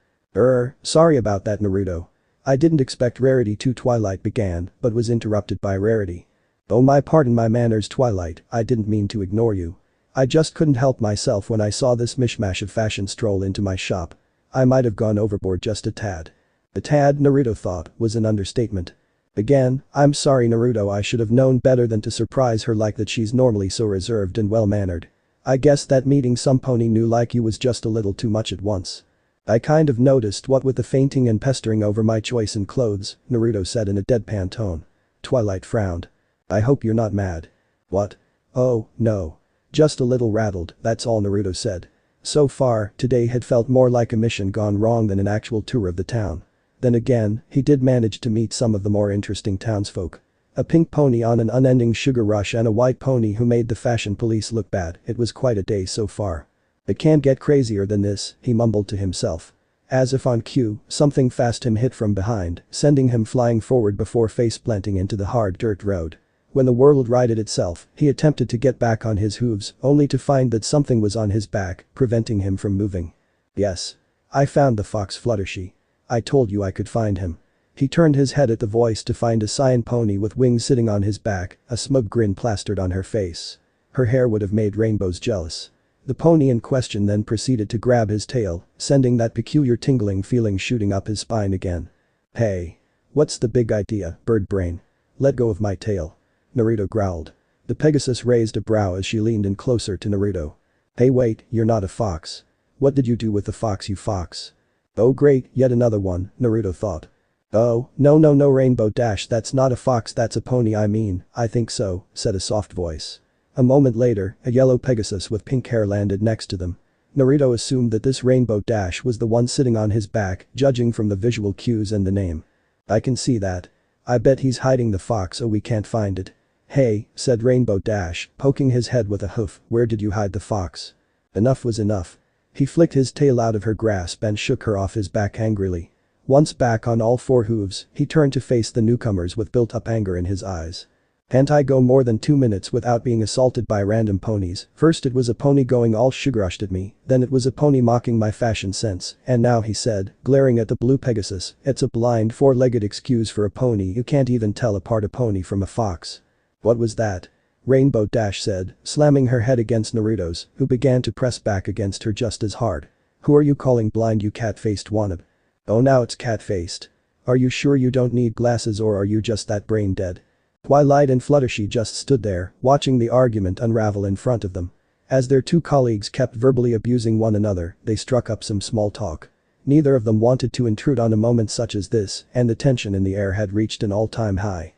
Sorry about that, Naruto. I didn't expect Rarity to. Twilight began, but was interrupted by Rarity. Oh my, pardon my manners, Twilight, I didn't mean to ignore you. I just couldn't help myself when I saw this mishmash of fashion stroll into my shop. I might have gone overboard just a tad. A tad, Naruto thought, was an understatement. Again, I'm sorry, Naruto, I should have known better than to surprise her like that. She's normally so reserved and well-mannered. I guess that meeting some pony new like you was just a little too much at once. I kind of noticed, what with the fainting and pestering over my choice in clothes, Naruto said in a deadpan tone. Twilight frowned. I hope you're not mad. What? Oh, no. Just a little rattled, that's all, Naruto said. So far, today had felt more like a mission gone wrong than an actual tour of the town. Then again, he did manage to meet some of the more interesting townsfolk. A pink pony on an unending sugar rush and a white pony who made the fashion police look bad. It was quite a day so far. It can't get crazier than this, he mumbled to himself. As if on cue, something fast him hit from behind, sending him flying forward before face-planting into the hard dirt road. When the world righted itself, he attempted to get back on his hooves, only to find that something was on his back, preventing him from moving. Yes. I found the fox, Fluttershy. I told you I could find him. He turned his head at the voice to find a cyan pony with wings sitting on his back, a smug grin plastered on her face. Her hair would have made rainbows jealous. The pony in question then proceeded to grab his tail, sending that peculiar tingling feeling shooting up his spine again. Hey. What's the big idea, bird brain? Let go of my tail. Naruto growled. The Pegasus raised a brow as she leaned in closer to Naruto. Hey wait, you're not a fox. What did you do with the fox, you fox? Oh great, yet another one, Naruto thought. Oh, no Rainbow Dash, that's not a fox, that's a pony. I think so, said a soft voice. A moment later, a yellow Pegasus with pink hair landed next to them. Naruto assumed that this Rainbow Dash was the one sitting on his back, judging from the visual cues and the name. I can see that. I bet he's hiding the fox so we can't find it. Hey, said Rainbow Dash, poking his head with a hoof, where did you hide the fox? Enough was enough. He flicked his tail out of her grasp and shook her off his back angrily. Once back on all four hooves, he turned to face the newcomers with built-up anger in his eyes. Can't I go more than 2 minutes without being assaulted by random ponies? First it was a pony going all sugarushed at me, then it was a pony mocking my fashion sense, and now he said, glaring at the blue Pegasus, it's a blind four-legged excuse for a pony you can't even tell apart a pony from a fox. What was that? Rainbow Dash said, slamming her head against Naruto's, who began to press back against her just as hard. Who are you calling blind, you cat-faced wannabe? Oh, now it's cat-faced. Are you sure you don't need glasses, or are you just that brain dead? Twilight and Fluttershy just stood there, watching the argument unravel in front of them. As their two colleagues kept verbally abusing one another, they struck up some small talk. Neither of them wanted to intrude on a moment such as this, and the tension in the air had reached an all-time high.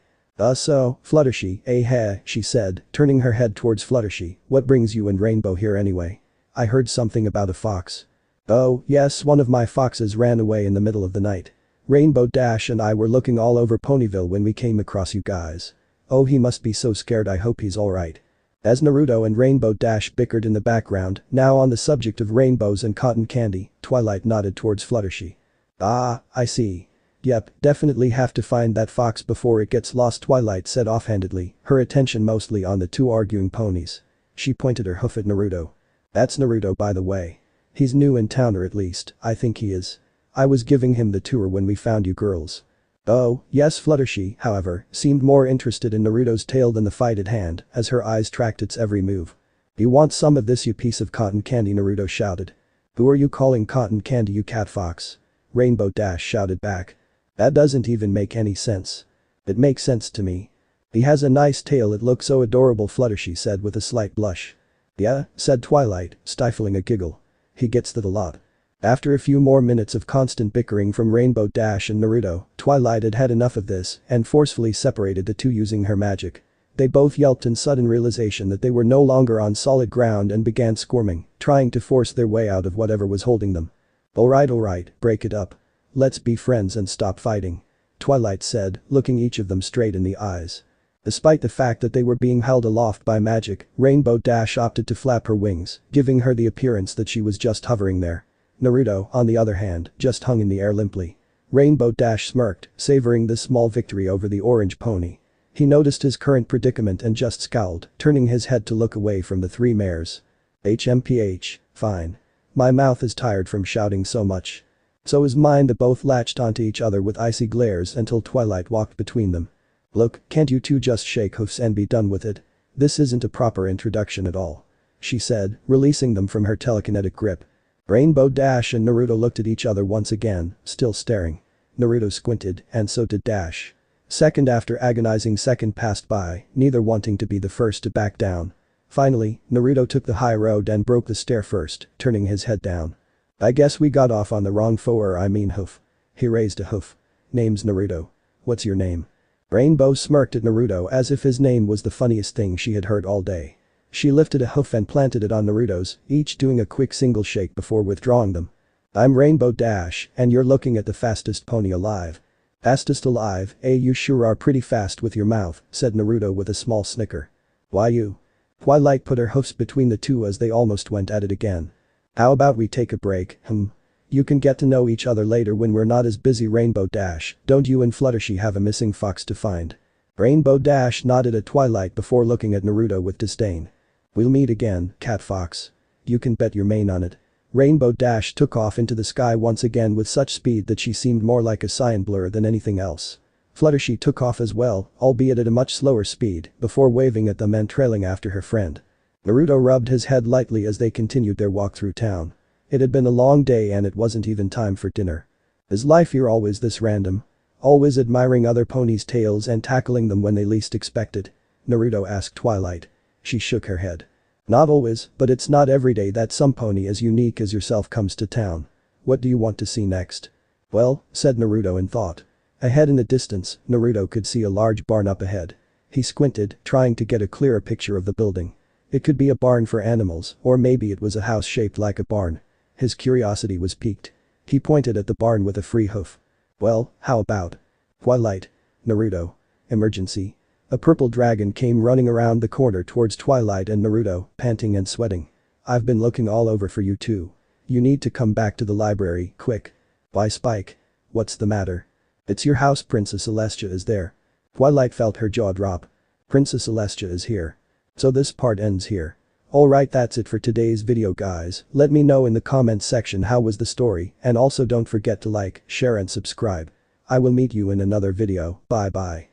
So, Fluttershy, heh, she said, turning her head towards Fluttershy, what brings you and Rainbow here anyway? I heard something about a fox. Oh, yes, one of my foxes ran away in the middle of the night. Rainbow Dash and I were looking all over Ponyville when we came across you guys. Oh, he must be so scared, I hope he's alright. As Naruto and Rainbow Dash bickered in the background, now on the subject of rainbows and cotton candy, Twilight nodded towards Fluttershy. Ah, I see. Yep, definitely have to find that fox before it gets lost, Twilight said offhandedly, her attention mostly on the two arguing ponies. She pointed her hoof at Naruto. That's Naruto, by the way. He's new in town, or at least, I think he is. I was giving him the tour when we found you girls. Oh, yes, Fluttershy, however, seemed more interested in Naruto's tail than the fight at hand, as her eyes tracked its every move. You want some of this, you piece of cotton candy, Naruto shouted. Who are you calling cotton candy, you cat fox? Rainbow Dash shouted back. That doesn't even make any sense. It makes sense to me. He has a nice tail, it looks so adorable, Fluttershy said with a slight blush. Yeah, said Twilight, stifling a giggle. He gets that a lot. After a few more minutes of constant bickering from Rainbow Dash and Naruto, Twilight had had enough of this and forcefully separated the two using her magic. They both yelped in sudden realization that they were no longer on solid ground and began squirming, trying to force their way out of whatever was holding them. Alright, break it up. Let's be friends and stop fighting. Twilight said, looking each of them straight in the eyes. Despite the fact that they were being held aloft by magic, Rainbow Dash opted to flap her wings, giving her the appearance that she was just hovering there. Naruto, on the other hand, just hung in the air limply. Rainbow Dash smirked, savoring this small victory over the orange pony. He noticed his current predicament and just scowled, turning his head to look away from the three mares. HMPH, fine. My mouth is tired from shouting so much. So is mine. They both latched onto each other with icy glares until Twilight walked between them. Look, can't you two just shake hoofs and be done with it? This isn't a proper introduction at all. She said, releasing them from her telekinetic grip. Rainbow Dash and Naruto looked at each other once again, still staring. Naruto squinted, and so did Dash. Second after agonizing second passed by, neither wanting to be the first to back down. Finally, Naruto took the high road and broke the stair first, turning his head down. I guess we got off on the wrong hoof. He raised a hoof. Name's Naruto. What's your name? Rainbow smirked at Naruto as if his name was the funniest thing she had heard all day. She lifted a hoof and planted it on Naruto's, each doing a quick single shake before withdrawing them. I'm Rainbow Dash, and you're looking at the fastest pony alive. Fastest alive, you sure are pretty fast with your mouth, said Naruto with a small snicker. Why you? Twilight put her hoofs between the two as they almost went at it again. How about we take a break, You can get to know each other later when we're not as busy. Rainbow Dash, don't you and Fluttershy have a missing fox to find? Rainbow Dash nodded at Twilight before looking at Naruto with disdain. We'll meet again, cat fox. You can bet your mane on it. Rainbow Dash took off into the sky once again with such speed that she seemed more like a cyan blur than anything else. Fluttershy took off as well, albeit at a much slower speed, before waving at them and trailing after her friend. Naruto rubbed his head lightly as they continued their walk through town. It had been a long day and it wasn't even time for dinner. Is life here always this random? Always admiring other ponies' tails and tackling them when they least expect it? Naruto asked Twilight. She shook her head. Not always, but it's not every day that some pony as unique as yourself comes to town. What do you want to see next? Well, said Naruto in thought. Ahead in the distance, Naruto could see a large barn up ahead. He squinted, trying to get a clearer picture of the building. It could be a barn for animals, or maybe it was a house shaped like a barn. His curiosity was piqued. He pointed at the barn with a free hoof. Well, how about Twilight? Naruto. Emergency. A purple dragon came running around the corner towards Twilight and Naruto, panting and sweating. I've been looking all over for you too. You need to come back to the library, quick. Why Spike? What's the matter? It's your house. Princess Celestia is there. Twilight felt her jaw drop. Princess Celestia is here. So this part ends here. Alright, that's it for today's video guys. Let me know in the comments section how was the story, and also don't forget to like, share and subscribe. I will meet you in another video. Bye bye.